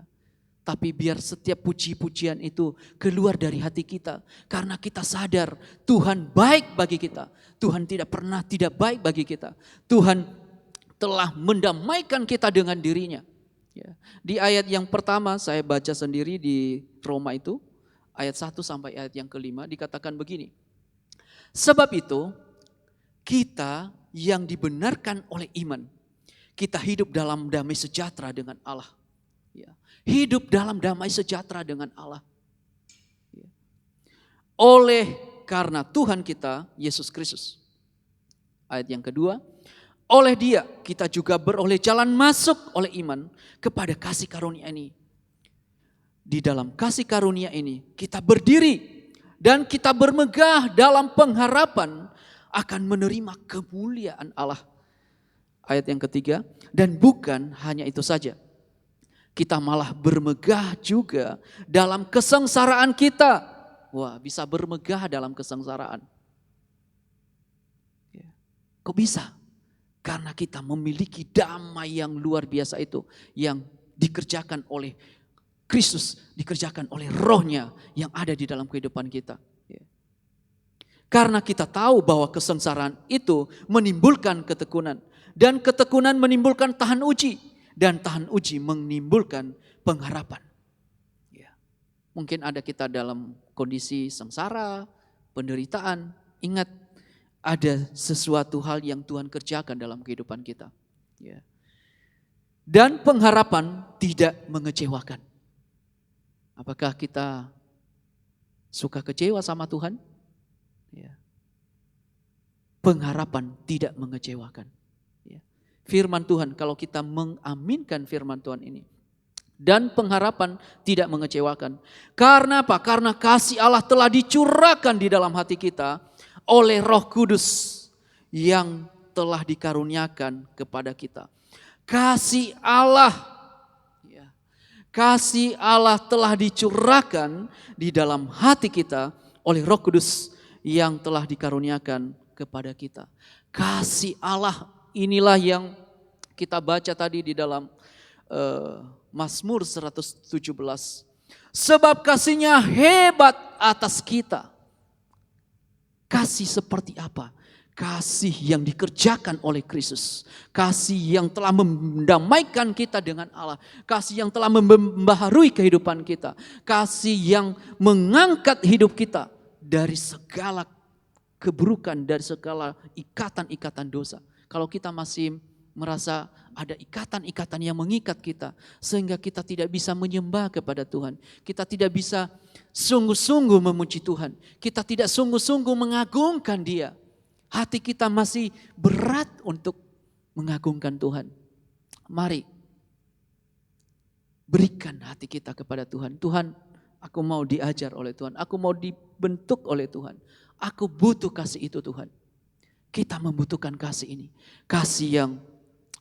Tapi biar setiap puji-pujian itu keluar dari hati kita. Karena kita sadar Tuhan baik bagi kita. Tuhan tidak pernah tidak baik bagi kita. Tuhan telah mendamaikan kita dengan dirinya. Ya. Di ayat yang pertama saya baca sendiri di Roma itu. Ayat 1 sampai ayat yang ke-5 dikatakan begini. Sebab itu, kita yang dibenarkan oleh iman, kita hidup dalam damai sejahtera dengan Allah. Ya. Hidup dalam damai sejahtera dengan Allah. Ya. Oleh karena Tuhan kita, Yesus Kristus. Ayat yang kedua, oleh Dia kita juga beroleh jalan masuk oleh iman kepada kasih karunia ini. Di dalam kasih karunia ini kita berdiri dan kita bermegah dalam pengharapan akan menerima kemuliaan Allah. Ayat yang ketiga, dan bukan hanya itu saja. Kita malah bermegah juga dalam kesengsaraan kita. Wah, bisa bermegah dalam kesengsaraan. Kok bisa? Karena kita memiliki damai yang luar biasa itu. Yang dikerjakan oleh Kristus, dikerjakan oleh Roh-Nya yang ada di dalam kehidupan kita. Karena kita tahu bahwa kesengsaraan itu menimbulkan ketekunan. Dan ketekunan menimbulkan tahan uji. Dan tahan uji menimbulkan pengharapan. Mungkin ada kita dalam kondisi sengsara, penderitaan. Ingat, ada sesuatu hal yang Tuhan kerjakan dalam kehidupan kita. Dan pengharapan tidak mengecewakan. Apakah kita suka kecewa sama Tuhan? Pengharapan tidak mengecewakan. Firman Tuhan, kalau kita mengaminkan firman Tuhan ini. Dan pengharapan tidak mengecewakan. Karena apa? Karena kasih Allah telah dicurahkan di dalam hati kita oleh Roh Kudus yang telah dikaruniakan kepada kita. Kasih Allah telah dicurahkan di dalam hati kita oleh Roh Kudus yang telah dikaruniakan kepada kita. Kasih Allah inilah yang kita baca tadi di dalam Mazmur 117. Sebab kasih-Nya hebat atas kita. Kasih seperti apa? Kasih yang dikerjakan oleh Kristus. Kasih yang telah mendamaikan kita dengan Allah. Kasih yang telah membaharui kehidupan kita. Kasih yang mengangkat hidup kita dari segala keburukan, dari segala ikatan-ikatan dosa. Kalau kita masih merasa ada ikatan-ikatan yang mengikat kita, sehingga kita tidak bisa menyembah kepada Tuhan. Kita tidak bisa sungguh-sungguh memuji Tuhan. Kita tidak sungguh-sungguh mengagungkan Dia. Hati kita masih berat untuk mengagungkan Tuhan. Mari berikan hati kita kepada Tuhan. Tuhan, aku mau diajar oleh Tuhan. Aku mau dibentuk oleh Tuhan. Aku butuh kasih itu Tuhan. Kita membutuhkan kasih ini. Kasih yang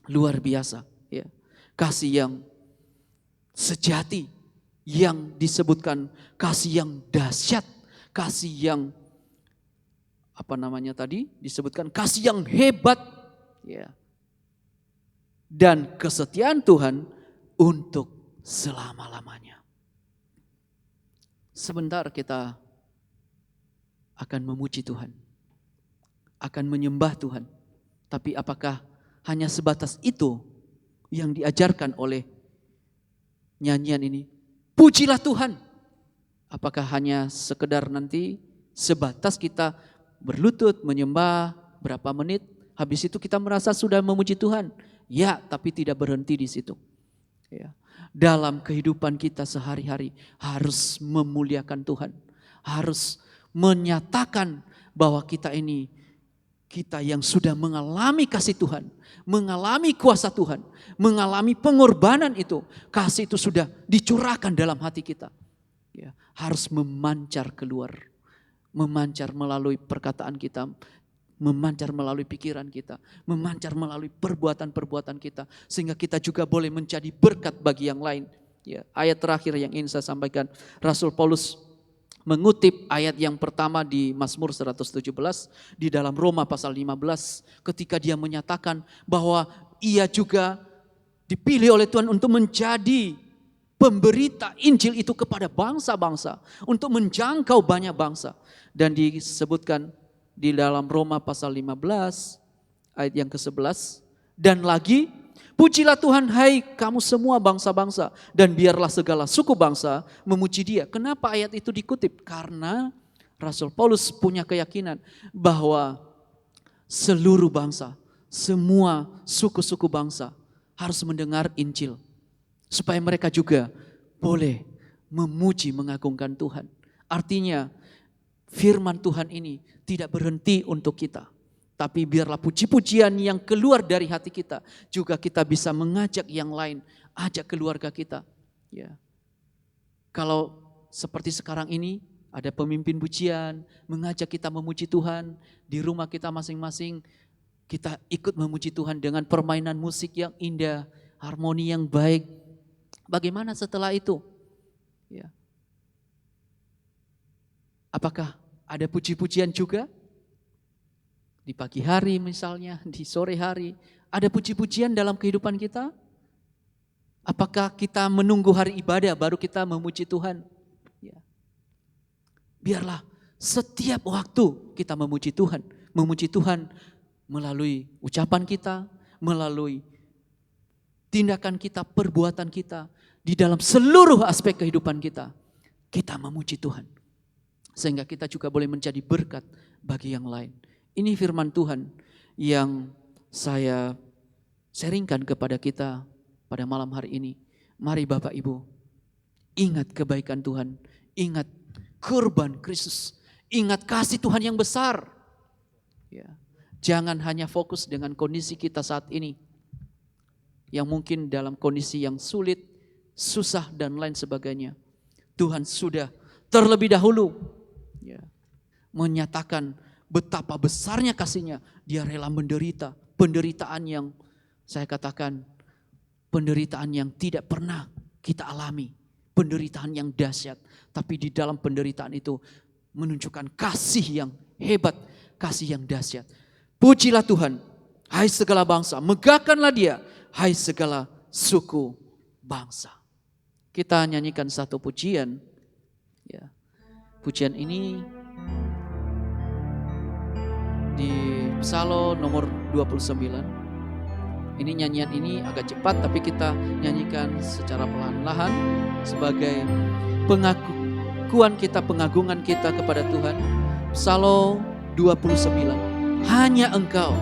luar biasa. Ya. Kasih yang sejati. Yang disebutkan kasih yang dahsyat. Kasih yang disebutkan kasih yang hebat. Ya. Dan kesetiaan Tuhan untuk selama-lamanya. Sebentar kita akan memuji Tuhan. Akan menyembah Tuhan. Tapi apakah hanya sebatas itu yang diajarkan oleh nyanyian ini? Pujilah Tuhan. Apakah hanya sekedar nanti sebatas kita berlutut menyembah berapa menit, habis itu kita merasa sudah memuji Tuhan? Ya, tapi tidak berhenti di situ. Ya. Dalam kehidupan kita sehari-hari harus memuliakan Tuhan. Harus menyatakan bahwa kita ini, kita yang sudah mengalami kasih Tuhan, mengalami kuasa Tuhan, mengalami pengorbanan itu, kasih itu sudah dicurahkan dalam hati kita. Ya, harus memancar keluar, memancar melalui perkataan kita, memancar melalui pikiran kita, memancar melalui perbuatan-perbuatan kita, sehingga kita juga boleh menjadi berkat bagi yang lain. Ya, ayat terakhir yang ingin saya sampaikan, Rasul Paulus mengutip ayat yang pertama di Mazmur 117 di dalam Roma pasal 15 ketika dia menyatakan bahwa ia juga dipilih oleh Tuhan untuk menjadi pemberita Injil itu kepada bangsa-bangsa, untuk menjangkau banyak bangsa. Dan disebutkan di dalam Roma pasal 15 ayat yang ke-11, dan lagi, pujilah Tuhan hai kamu semua bangsa-bangsa, dan biarlah segala suku bangsa memuji Dia. Kenapa ayat itu dikutip? Karena Rasul Paulus punya keyakinan bahwa seluruh bangsa, semua suku-suku bangsa harus mendengar Injil. Supaya mereka juga boleh memuji, mengagungkan Tuhan. Artinya firman Tuhan ini tidak berhenti untuk kita. Tapi biarlah puji-pujian yang keluar dari hati kita juga kita bisa mengajak yang lain, ajak keluarga kita. Ya. Kalau seperti sekarang ini ada pemimpin pujian mengajak kita memuji Tuhan di rumah kita masing-masing, kita ikut memuji Tuhan dengan permainan musik yang indah, harmoni yang baik. Bagaimana setelah itu? Ya. Apakah ada puji-pujian juga? Di pagi hari misalnya, di sore hari, ada puji-pujian dalam kehidupan kita? Apakah kita menunggu hari ibadah baru kita memuji Tuhan? Ya. Biarlah setiap waktu kita memuji Tuhan melalui ucapan kita, melalui tindakan kita, perbuatan kita, di dalam seluruh aspek kehidupan kita, kita memuji Tuhan. Sehingga kita juga boleh menjadi berkat bagi yang lain. Ini firman Tuhan yang saya sharingkan kepada kita pada malam hari ini. Mari Bapak Ibu, ingat kebaikan Tuhan, ingat kurban Kristus, ingat kasih Tuhan yang besar. Ya. Jangan hanya fokus dengan kondisi kita saat ini, yang mungkin dalam kondisi yang sulit, susah dan lain sebagainya. Tuhan sudah terlebih dahulu ya, menyatakan betapa besarnya kasihnya. Dia rela menderita, penderitaan yang saya katakan, penderitaan yang tidak pernah kita alami, penderitaan yang dahsyat. Tapi di dalam penderitaan itu menunjukkan kasih yang hebat, kasih yang dahsyat. Pujilah Tuhan, hai segala bangsa, megahkanlah Dia, hai segala suku bangsa. Kita nyanyikan satu pujian. Ya. Pujian ini di Psalm nomor 29. Ini nyanyian ini agak cepat tapi kita nyanyikan secara perlahan-lahan sebagai pengakuan kita, pengagungan kita kepada Tuhan. Psalm 29. Hanya Engkau.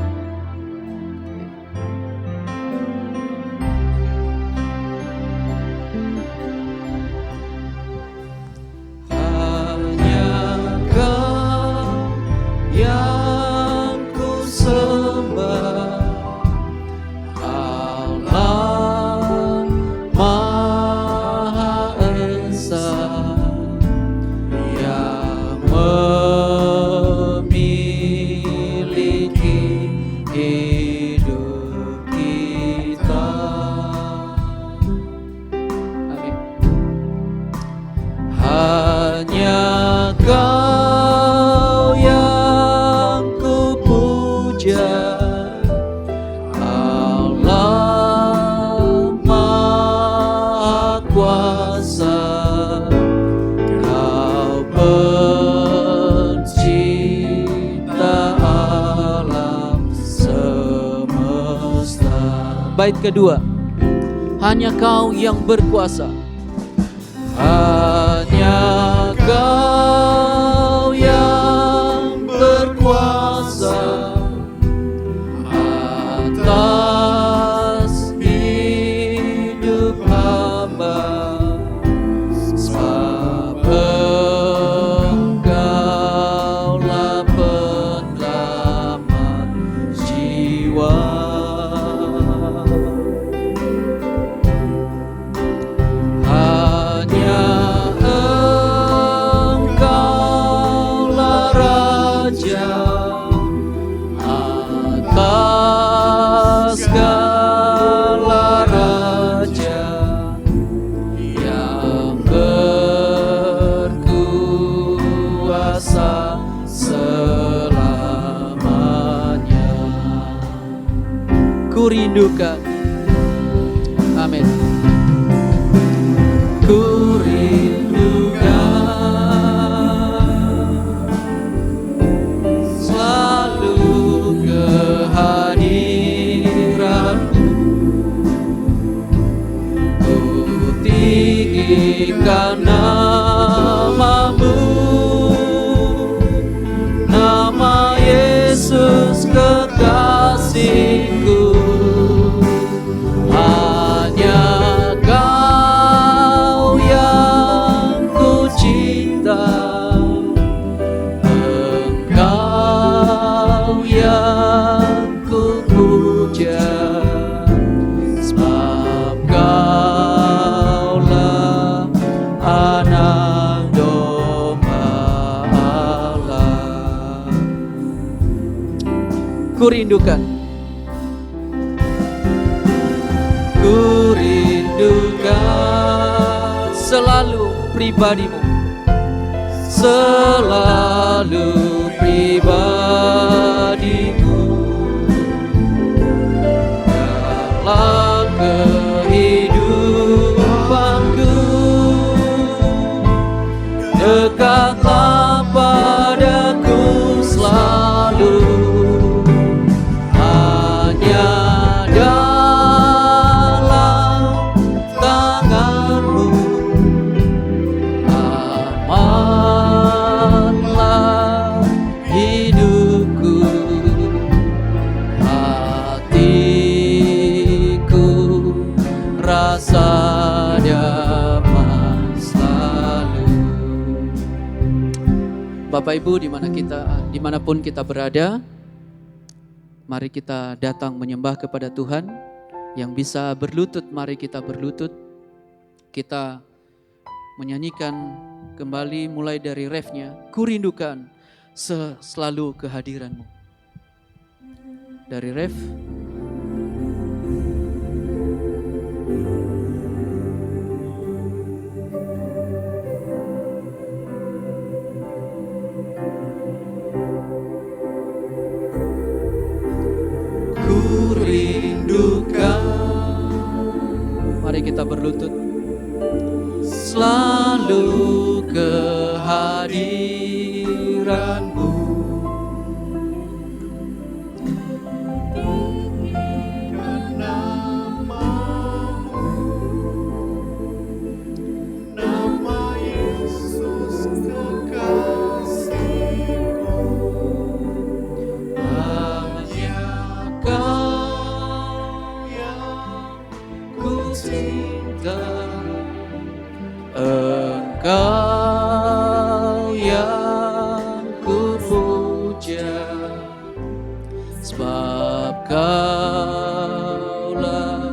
Bait kedua, hanya Kau yang berkuasa. Hanya Kau yang berkuasa atas hidup hamba, sebab Engkaulah penyelamat jiwa. Rindukan, amin. Ku rindukan selalu kehadiran-Mu. Ku tinggikan nama-Mu Kurindukan. Kurindukan selalu pribadimu, selalu pribadimu dalam kehidupanku. Dekatlah padaku selalu, hanya dalam tanganmu. Amanlah hidupku, hatiku rasa damai selalu. Bapak Ibu, dimanapun kita berada, mari kita datang menyembah kepada Tuhan. Yang bisa berlutut, mari kita berlutut. Kita menyanyikan kembali mulai dari refnya, kurindukan selalu kehadiranmu. Dari ref. Kurindukan. Mari kita berlutut. Selalu kehadiranmu. Nama Yesus kekasihku, Hanya Kau yang ku cinta. Engkau yang ku puja, sebab Kaulah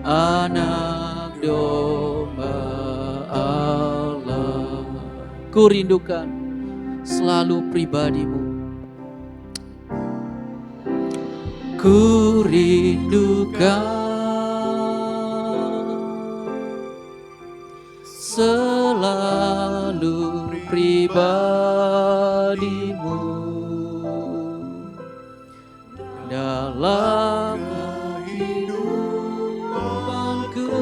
anak domba Allah. Kurindukan selalu pribadimu. Kurindukan selalu pribadimu dalam kehidupanku.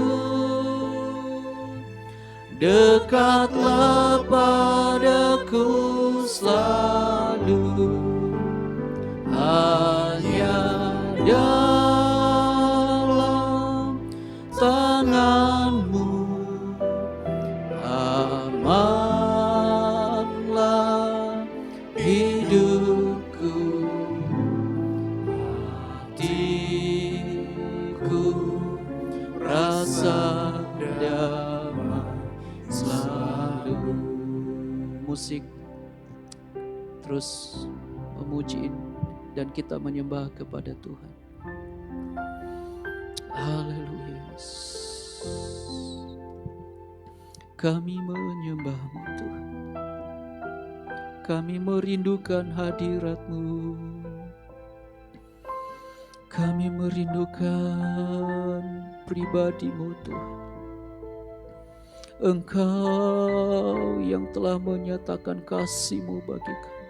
Dekatlah padaku selalu, hanya dalam tanganmu. Amanlah hidupku, hatiku rasa damai selalu. Musik terus memuji dan kita menyembah kepada Tuhan. Haleluya. Kami menyembah-Mu Tuhan. Kami merindukan hadirat-Mu. Kami merindukan pribadi-Mu Tuhan. Engkau yang telah menyatakan kasih-Mu bagi kami.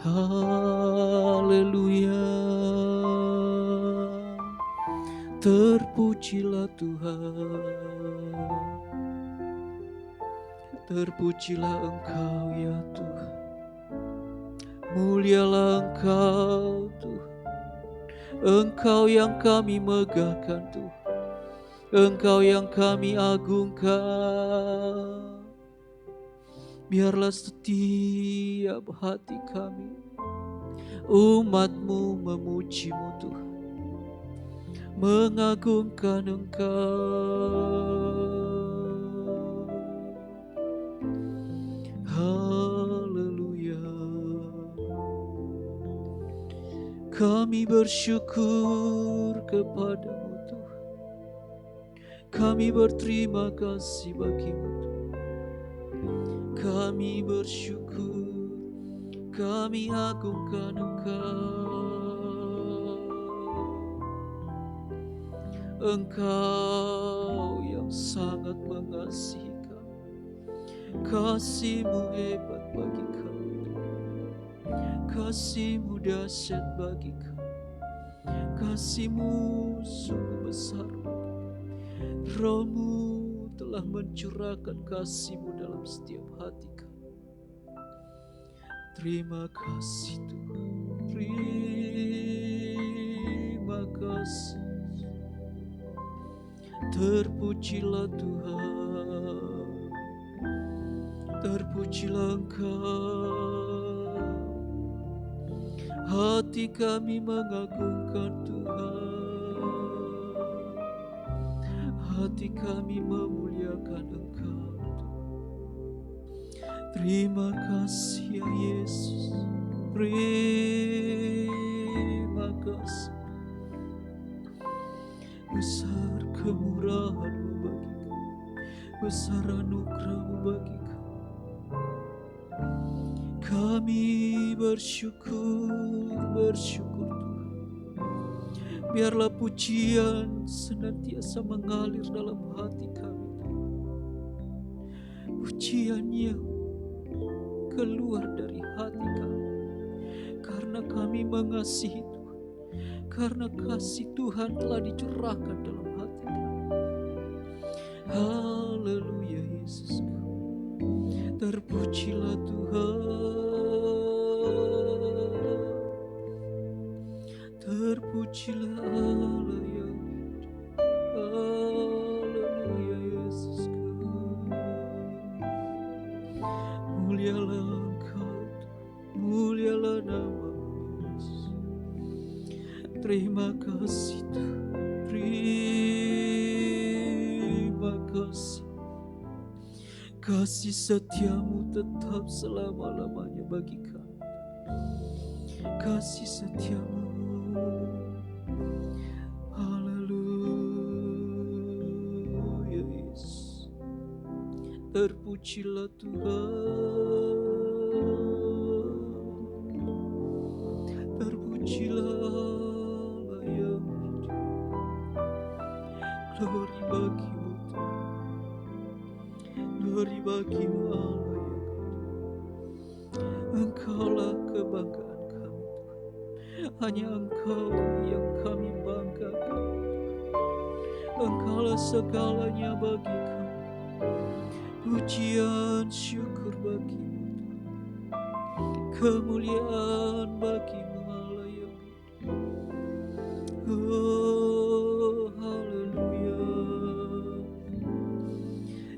Haleluya. Terpujilah Tuhan. Terpujilah Engkau ya Tuhan. Mulialah Engkau Tuhan. Engkau yang kami megahkan Tuhan. Engkau yang kami agungkan. Biarlah setiap hati kami, umat-Mu memuji-Mu Tuhan, mengagungkan Engkau. Haleluya. Kami bersyukur kepada-Mu Tuhan. Kami berterima kasih bagi-Mu Tuhan. Kami bersyukur kami agungkan Engkau. Engkau yang sangat mengasihi kami. Kasih-Mu hebat bagi kami. Kasih-Mu dahsyat bagi kami. Kasih-Mu sungguh besar bagi kami. Roh-Mu telah mencurahkan kasih-Mu dalam setiap hati kami. Terima kasih Tuhan. Terima kasih. Terpujilah Tuhan. Terpujilah Engkau. Hati kami mengagungkan Tuhan. Hati kami memuliakan Engkau. Terima kasih ya Yesus. Terima kasih. Besar kemurahan-Mu bagi kami. Besar anugerah-Mu bagi kami. Kami bersyukur Tuhan. Biarlah pujian senantiasa mengalir dalam hati kami. Pujian yang keluar dari hati kami. Karena kami mengasihi Tuhan. Karena kasih Tuhan telah dicurahkan dalam hati kami. Haleluya Yesus. Terpujilah Tuhan. Terpujilah Allah yang hidup. Haleluya Yesus. Mulialah Engkau, mulialah nama Yesus. Terima kasih Tuhan. Terima kasih. Kasih setia-Mu tetap selama-lamanya bagi kami. Kasih setia-Mu. Haleluya Yesus. Terpujilah Tuhan. Terpujilah Allah yang hidup. Glory bagi-Mu Tuhan. Glory bagi-Mu Allah yang hidup. Engkaulah kebanggaan kami Tuhan. Hanya Engkau yang kami banggakan. Engkaulah segalanya bagi kami. Pujian syukur bagi-Mu Tuhan. Kemuliaan bagi-Mu Allah yang hidup. Oh haleluya.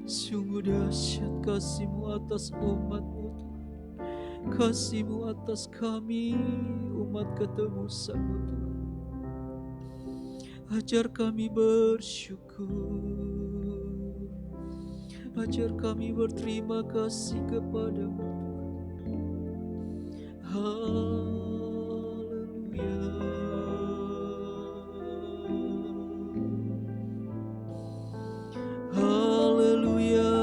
Sungguh dahsyat kasih-Mu atas umat-Mu Tuhan. Kasih-Mu atas kami umat ketebusan-Mu Tuhan. Ajar kami bersyukur. Ajar kami berterima kasih kepada-Mu Tuhan. Haleluya. Haleluya.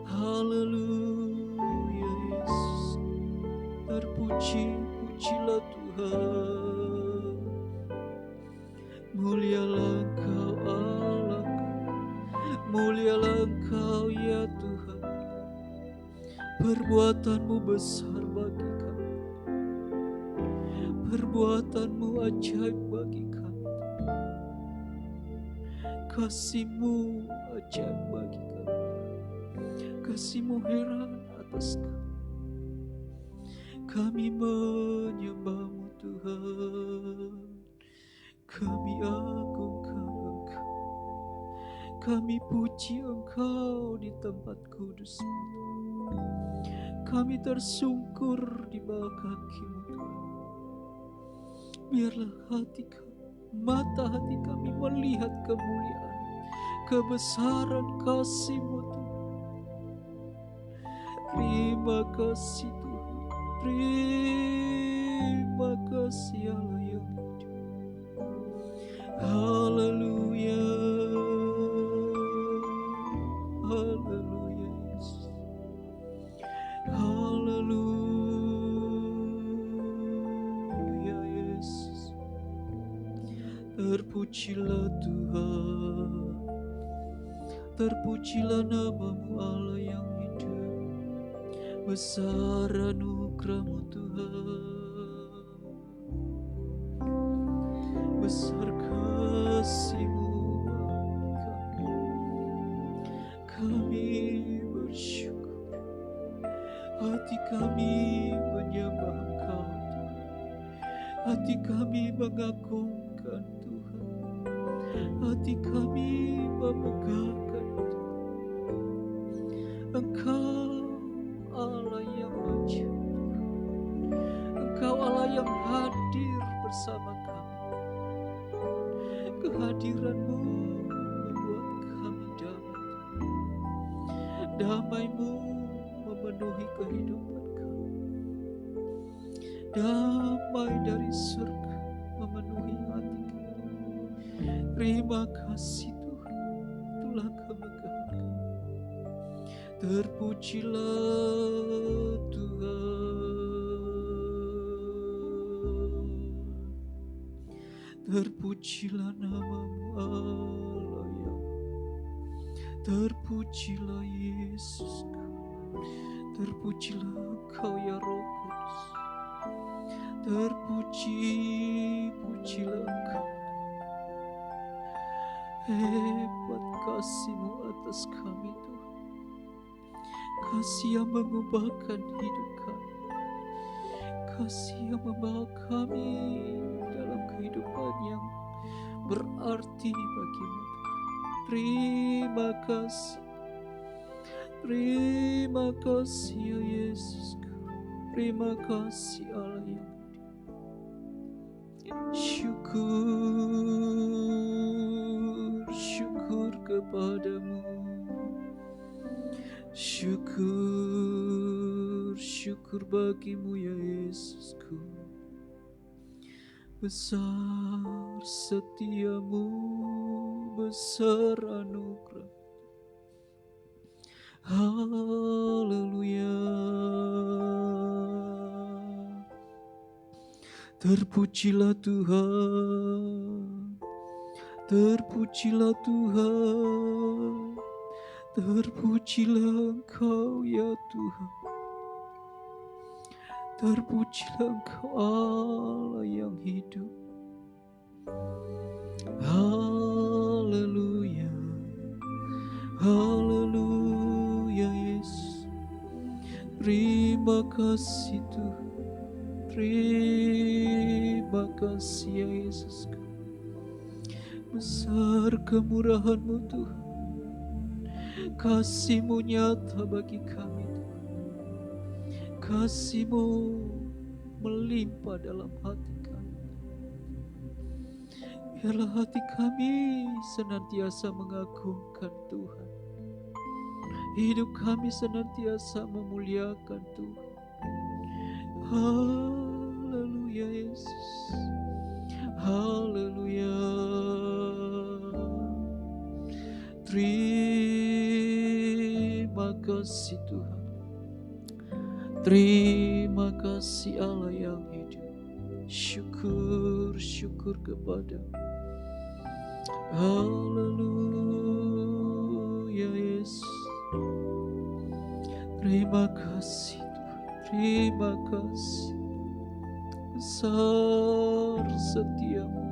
Haleluya Yesus. Terpuji-pujilah Tuhan. Mulialah Engkau Allah. Mulialah Engkau ya Tuhan. Perbuatan-Mu besar bagi kami. Perbuatan-Mu ajaib bagi kami. Kasih-Mu ajaib bagi kami. Kasih-Mu heran atas kami. Kami menyembah-Mu Tuhan. Kami agungkan Engkau. Kami puji Engkau di tempat kudus-Mu Tuhan. Kami tersungkur di bawah kaki-Mu Tuhan. Biarlah hati kami, mata hati kami melihat kemuliaan, kebesaran kasih-Mu Tuhan. Terima kasih Tuhan. Terima kasih Allah yang hidup. Haleluya. Haleluya Terpujilah Tuhan, terpujilah nama-Mu Allah yang hidup. Besar anugerah-Mu Tuhan, besar kasih-Mu bagi kami. Kami bersyukur, hati kami menyembah Engkau, hati kami mengagungkan Tuhan, hati kami memegahkan Tuhan. Engkau Allah yang ajaib, Engkau Allah yang hadir bersama kami. Kehadiran-Mu membuat kami damai. Damai-Mu memenuhi kehidupan kami. Damai dari surga memenuhi hati kami. Terima kasih Tuhan, itulah kemegahan kami. Terpujilah Tuhan, terpujilah nama-Mu Allah yang, terpujilah Yesus, terpujilah Engkau ya Roh Kudus, pujilah Engkau. Hebat kasih-Mu atas kami Tuhan, kasih yang mengubahkan hidup kami, kasih yang membawa kami dalam kehidupan yang berarti bagi-Mu Tuhan. Terima kasih ya Yesus, terima kasih Allah yang syukur kepadamu, syukur bagimu ya Yesusku. Besar setiamu, besar anugerah. Haleluya. Terpujilah Tuhan, terpujilah Tuhan, terpujilah Engkau ya Tuhan. Terpujilah Engkau Allah yang hidup. Haleluya, haleluya Yesus. Terima kasih Tuhan, terima kasih ya Yesus. Besar kemurahan-Mu Tuhan, kasih-Mu nyata bagi kami Tuhan. Kasih-Mu melimpah dalam hati kami. Biarlah hati kami senantiasa mengagungkan Tuhan. Hidup kami senantiasa memuliakan Tuhan. Haleluya Yesus, haleluya. Terima kasih Tuhan, terima kasih Allah yang hidup. Syukur kepada-Mu. Haleluya Yesus. Terima kasih Tuhan, terima kasih. Besar setiamu,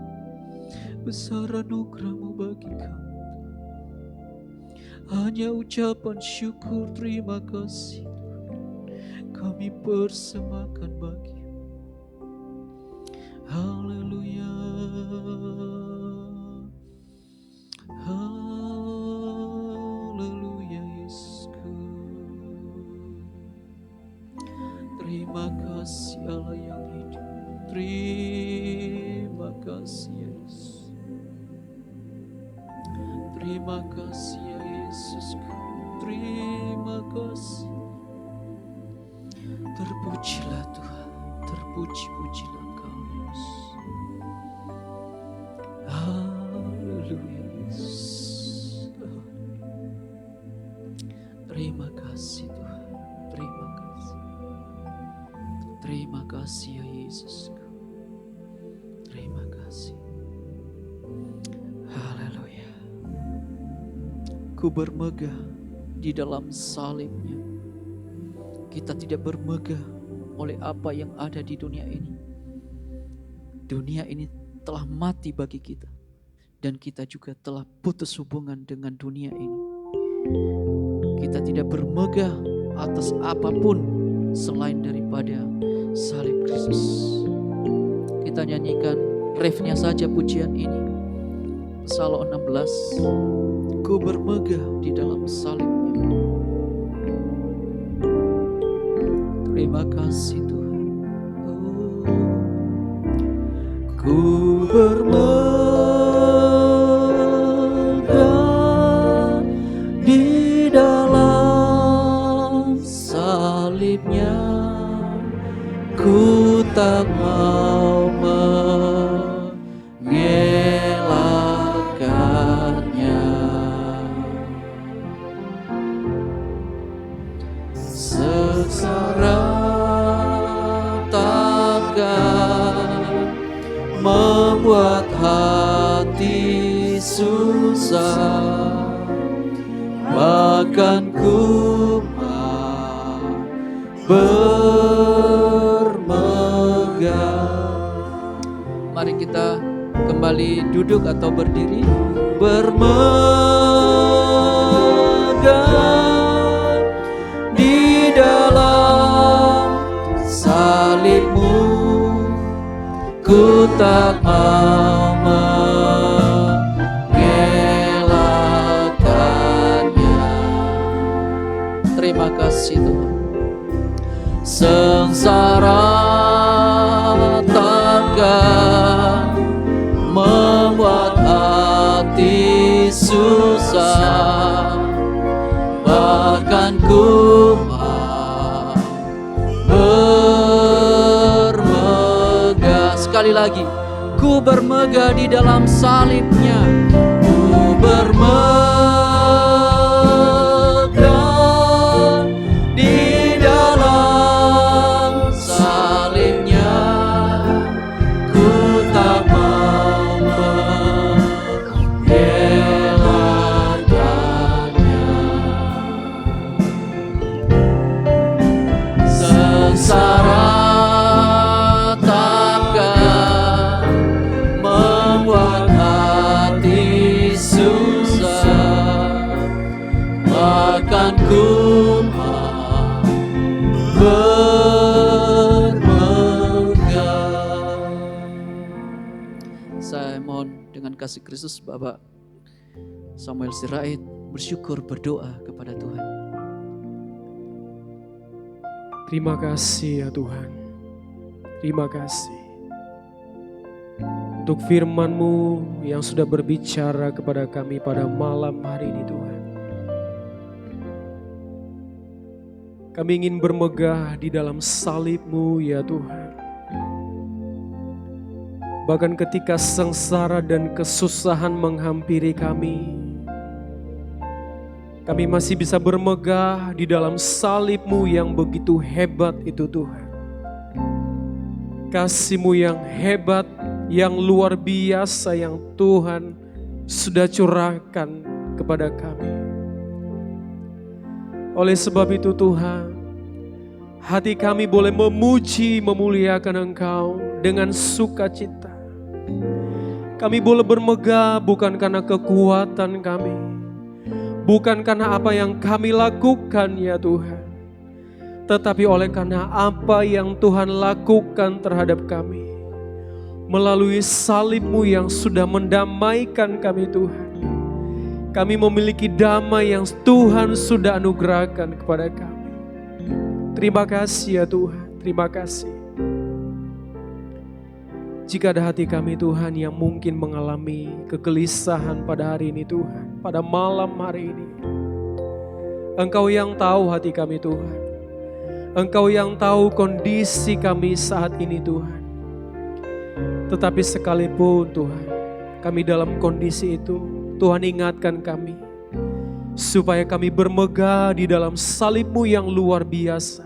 besar anugerah-Mu bagi kami. Hanya ucapan syukur terima kasih kami persembahkan bagi-Mu. Haleluya, haleluya Yesusku. Terima kasih Allah yang hidup, terima kasih Yesus. Terima kasih ya Yesusku, terima kasih. Terpujilah Tuhan, terpuji-pujilah Engkau Yesus. Haleluya Yesus. Terima kasih Tuhan, terima kasih. Terima kasih ya Yesus. Terima kasih. Ku bermegah di dalam salib-Nya. Kita tidak bermegah oleh apa yang ada di dunia ini. Dunia ini telah mati bagi kita. Dan kita juga telah putus hubungan dengan dunia ini. Kita tidak bermegah atas apapun selain daripada salib Kristus. Kita nyanyikan refnya saja pujian ini. Psalm 16. Ku bermegah di dalam salib-Nya. Terima kasih Tuhan. Ku bermegah di dalam salib-Nya. Ku tak mau mengelakkannya. Sengsara takkan membuat hati susah, bahkan ku bermegah. Mari kita kembali duduk atau berdiri. Bermegah di dalam salib-Mu, ku tak mau mengelakkannya. Terima kasih Tuhan. Sengsara takkan membuat hati susah, bahkan ku mau bermegah. Sekali lagi, ku bermegah di dalam salib-Nya. Ku bermegah di dalam salib-Nya. Ku tak mau mengelakkannya. Sengsara takkan membuat hati susah, bahkan ku mau bermegah. Saya mohon dengan kasih Kristus Bapak Samuel Sirait bersyukur berdoa kepada Tuhan. Terima kasih ya Tuhan. Terima kasih untuk firman-Mu yang sudah berbicara kepada kami pada malam hari ini Tuhan. Kami ingin bermegah di dalam salib-Mu ya Tuhan. Bahkan ketika sengsara dan kesusahan menghampiri kami masih bisa bermegah di dalam salib-Mu yang begitu hebat itu Tuhan. Kasih-Mu yang hebat, yang luar biasa yang Tuhan sudah curahkan kepada kami. Oleh sebab itu Tuhan, hati kami boleh memuji, memuliakan Engkau dengan sukacita. Kami boleh bermegah bukan karena kekuatan kami, bukan karena apa yang kami lakukan ya Tuhan, tetapi oleh karena apa yang Tuhan lakukan terhadap kami. Melalui salib-Mu yang sudah mendamaikan kami Tuhan. Kami memiliki damai yang Tuhan sudah anugerahkan kepada kami. Terima kasih ya Tuhan, terima kasih. Jika ada hati kami Tuhan yang mungkin mengalami kegelisahan pada hari ini Tuhan, pada malam hari ini, Engkau yang tahu hati kami Tuhan. Engkau yang tahu kondisi kami saat ini Tuhan. Tetapi sekalipun Tuhan, kami dalam kondisi itu, Tuhan ingatkan kami, supaya kami bermegah di dalam salib-Mu yang luar biasa,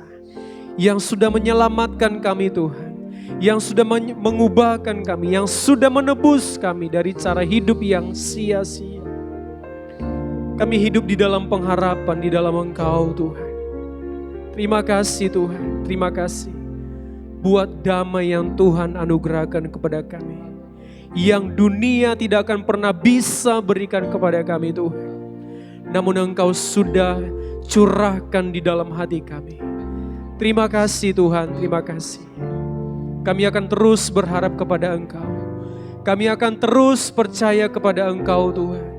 yang sudah menyelamatkan kami Tuhan, yang sudah mengubahkan kami, yang sudah menebus kami dari cara hidup yang sia-sia. Kami hidup di dalam pengharapan, di dalam Engkau Tuhan. Terima kasih Tuhan, terima kasih buat damai yang Tuhan anugerahkan kepada kami, yang dunia tidak akan pernah bisa berikan kepada kami Tuhan. Namun Engkau sudah curahkan di dalam hati kami. Terima kasih Tuhan, terima kasih. Kami akan terus berharap kepada Engkau. Kami akan terus percaya kepada Engkau Tuhan.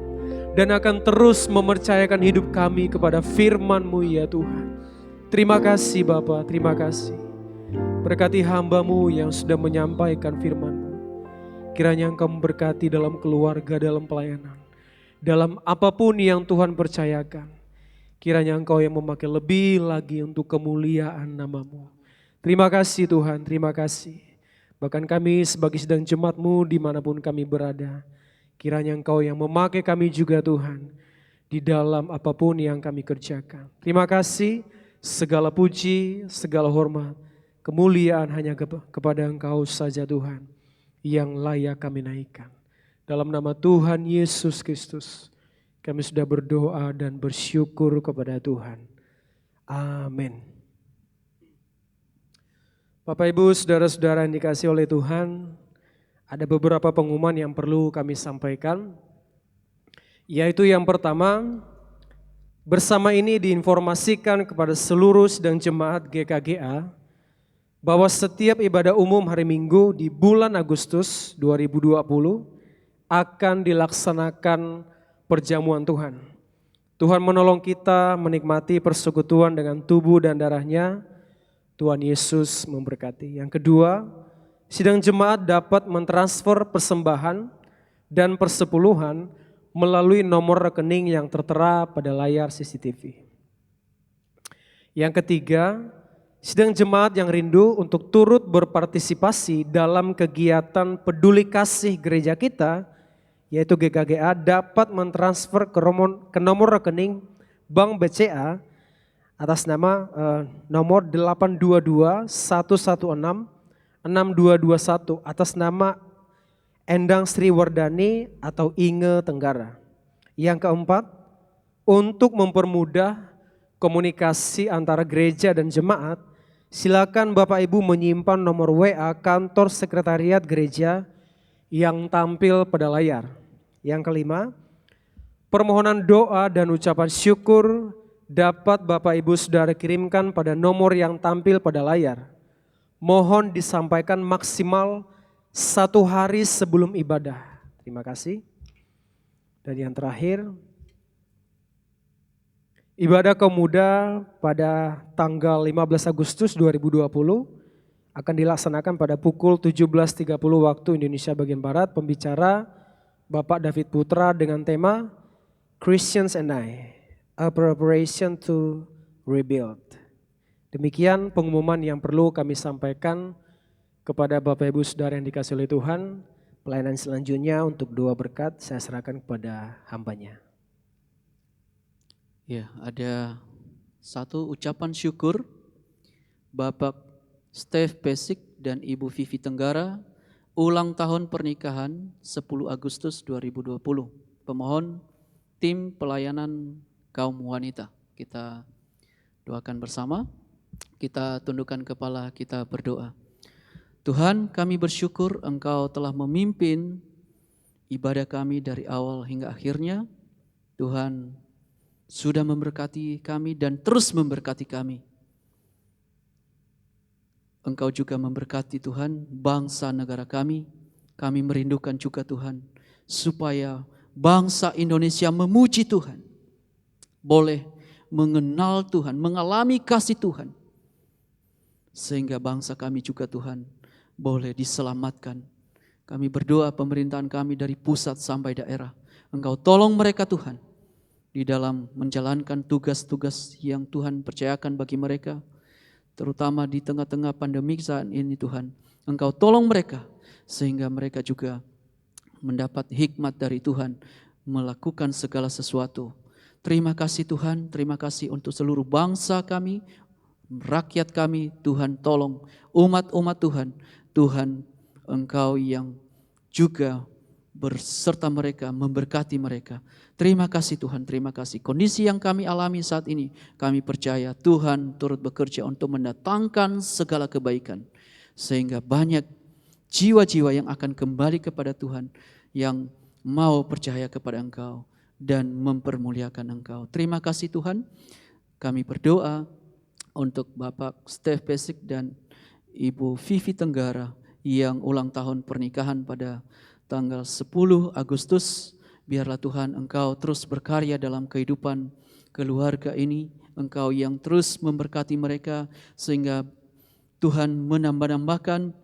Dan akan terus mempercayakan hidup kami kepada firman-Mu ya Tuhan. Terima kasih Bapa, terima kasih. Berkati hamba-Mu yang sudah menyampaikan firman-Mu. Kiranya Engkau memberkati dalam keluarga, dalam pelayanan. Dalam apapun yang Tuhan percayakan. Kiranya Engkau yang memakai lebih lagi untuk kemuliaan nama-Mu. Terima kasih Tuhan, terima kasih. Bahkan kami sebagai sedang jemaat-Mu dimanapun kami berada. Kiranya Engkau yang memakai kami juga Tuhan. Di dalam apapun yang kami kerjakan. Terima kasih, segala puji, segala hormat. Kemuliaan hanya kepada Engkau saja Tuhan. Yang layak kami naikkan. Dalam nama Tuhan Yesus Kristus. Kami sudah berdoa dan bersyukur kepada Tuhan. Amin. Bapak Ibu, saudara-saudara yang dikasihi oleh Tuhan, ada beberapa pengumuman yang perlu kami sampaikan. Yaitu yang pertama, bersama ini diinformasikan kepada seluruh sedang jemaat GKGA bahwa setiap ibadah umum hari Minggu di bulan Agustus 2020 akan dilaksanakan perjamuan Tuhan. Tuhan menolong kita menikmati persekutuan dengan tubuh dan darahnya. Tuhan Yesus memberkati. Yang kedua, sidang jemaat dapat mentransfer persembahan dan persepuluhan melalui nomor rekening yang tertera pada layar CCTV. Yang ketiga, sidang jemaat yang rindu untuk turut berpartisipasi dalam kegiatan peduli kasih gereja kita, yaitu GKGA, dapat mentransfer ke nomor rekening Bank BCA atas nama nomor 822-116-6221 atas nama Endang Sri Wardani atau Inge Tenggara. Yang keempat, untuk mempermudah komunikasi antara gereja dan jemaat, silakan Bapak Ibu menyimpan nomor WA kantor sekretariat gereja yang tampil pada layar. Yang kelima, permohonan doa dan ucapan syukur dapat Bapak Ibu Saudara kirimkan pada nomor yang tampil pada layar. Mohon disampaikan maksimal 1 hari sebelum ibadah. Terima kasih. Dan yang terakhir, ibadah kaum muda pada tanggal 15 Agustus 2020 akan dilaksanakan pada pukul 17.30 waktu Indonesia bagian Barat. Pembicara Bapak David Putra dengan tema Christians and I, a preparation to rebuild. Demikian pengumuman yang perlu kami sampaikan kepada Bapak Ibu Saudara yang dikasihi oleh Tuhan. Pelayanan selanjutnya untuk doa berkat saya serahkan kepada hambanya. Ya, ada satu ucapan syukur Bapak Steve Pesik dan Ibu Vivi Tenggara, ulang tahun pernikahan 10 Agustus 2020. Pemohon tim pelayanan kaum wanita. Kita doakan bersama, kita tundukkan kepala, kita berdoa. Tuhan, kami bersyukur Engkau telah memimpin ibadah kami dari awal hingga akhirnya. Tuhan sudah memberkati kami dan terus memberkati kami. Engkau juga memberkati Tuhan bangsa negara kami. Kami merindukan juga Tuhan supaya bangsa Indonesia memuji Tuhan. Boleh mengenal Tuhan, mengalami kasih Tuhan. Sehingga bangsa kami juga Tuhan boleh diselamatkan. Kami berdoa pemerintahan kami dari pusat sampai daerah. Engkau tolong mereka Tuhan di dalam menjalankan tugas-tugas yang Tuhan percayakan bagi mereka. Terutama di tengah-tengah pandemi saat ini Tuhan. Engkau tolong mereka sehingga mereka juga mendapat hikmat dari Tuhan melakukan segala sesuatu. Terima kasih Tuhan, terima kasih untuk seluruh bangsa kami, rakyat kami. Tuhan tolong umat-umat Tuhan. Tuhan Engkau yang juga berserta mereka, memberkati mereka. Terima kasih Tuhan, terima kasih. Kondisi yang kami alami saat ini, kami percaya Tuhan turut bekerja untuk mendatangkan segala kebaikan. Sehingga banyak jiwa-jiwa yang akan kembali kepada Tuhan, yang mau percaya kepada Engkau dan mempermuliakan Engkau. Terima kasih Tuhan, kami berdoa untuk Bapak Steph Pesik dan Ibu Vivi Tenggara yang ulang tahun pernikahan pada tanggal 10 Agustus. Biarlah Tuhan Engkau terus berkarya dalam kehidupan keluarga ini. Engkau yang terus memberkati mereka sehingga Tuhan menambah-nambahkan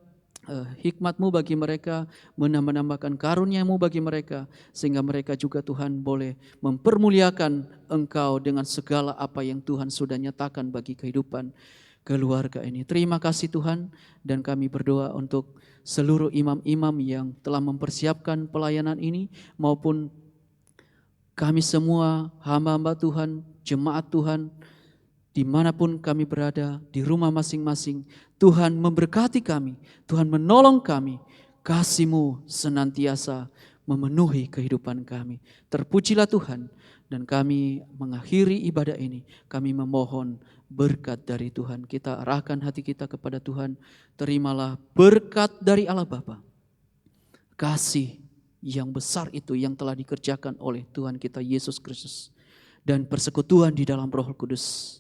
hikmat-Mu bagi mereka, menambah-nambahkan karunia-Mu bagi mereka, sehingga mereka juga Tuhan boleh mempermuliakan Engkau dengan segala apa yang Tuhan sudah nyatakan bagi kehidupan keluarga ini. Terima kasih Tuhan, dan kami berdoa untuk seluruh imam-imam yang telah mempersiapkan pelayanan ini, maupun kami semua hamba-hamba Tuhan, jemaat Tuhan, dimanapun kami berada, di rumah masing-masing. Tuhan memberkati kami, Tuhan menolong kami, kasih-Mu senantiasa memenuhi kehidupan kami. Terpujilah Tuhan, dan kami mengakhiri ibadah ini, kami memohon berkat dari Tuhan. Kita arahkan hati kita kepada Tuhan. Terimalah berkat dari Allah Bapa, kasih yang besar itu yang telah dikerjakan oleh Tuhan kita Yesus Kristus, dan persekutuan di dalam Roh Kudus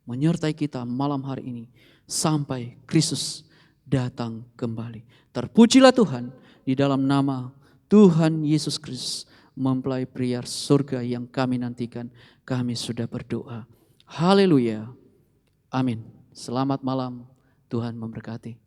menyertai kita malam hari ini sampai Kristus datang kembali. Terpujilah Tuhan, di dalam nama Tuhan Yesus Kristus, mempelai pria surga yang kami nantikan, kami sudah berdoa. Haleluya. Amin. Selamat malam, Tuhan memberkati.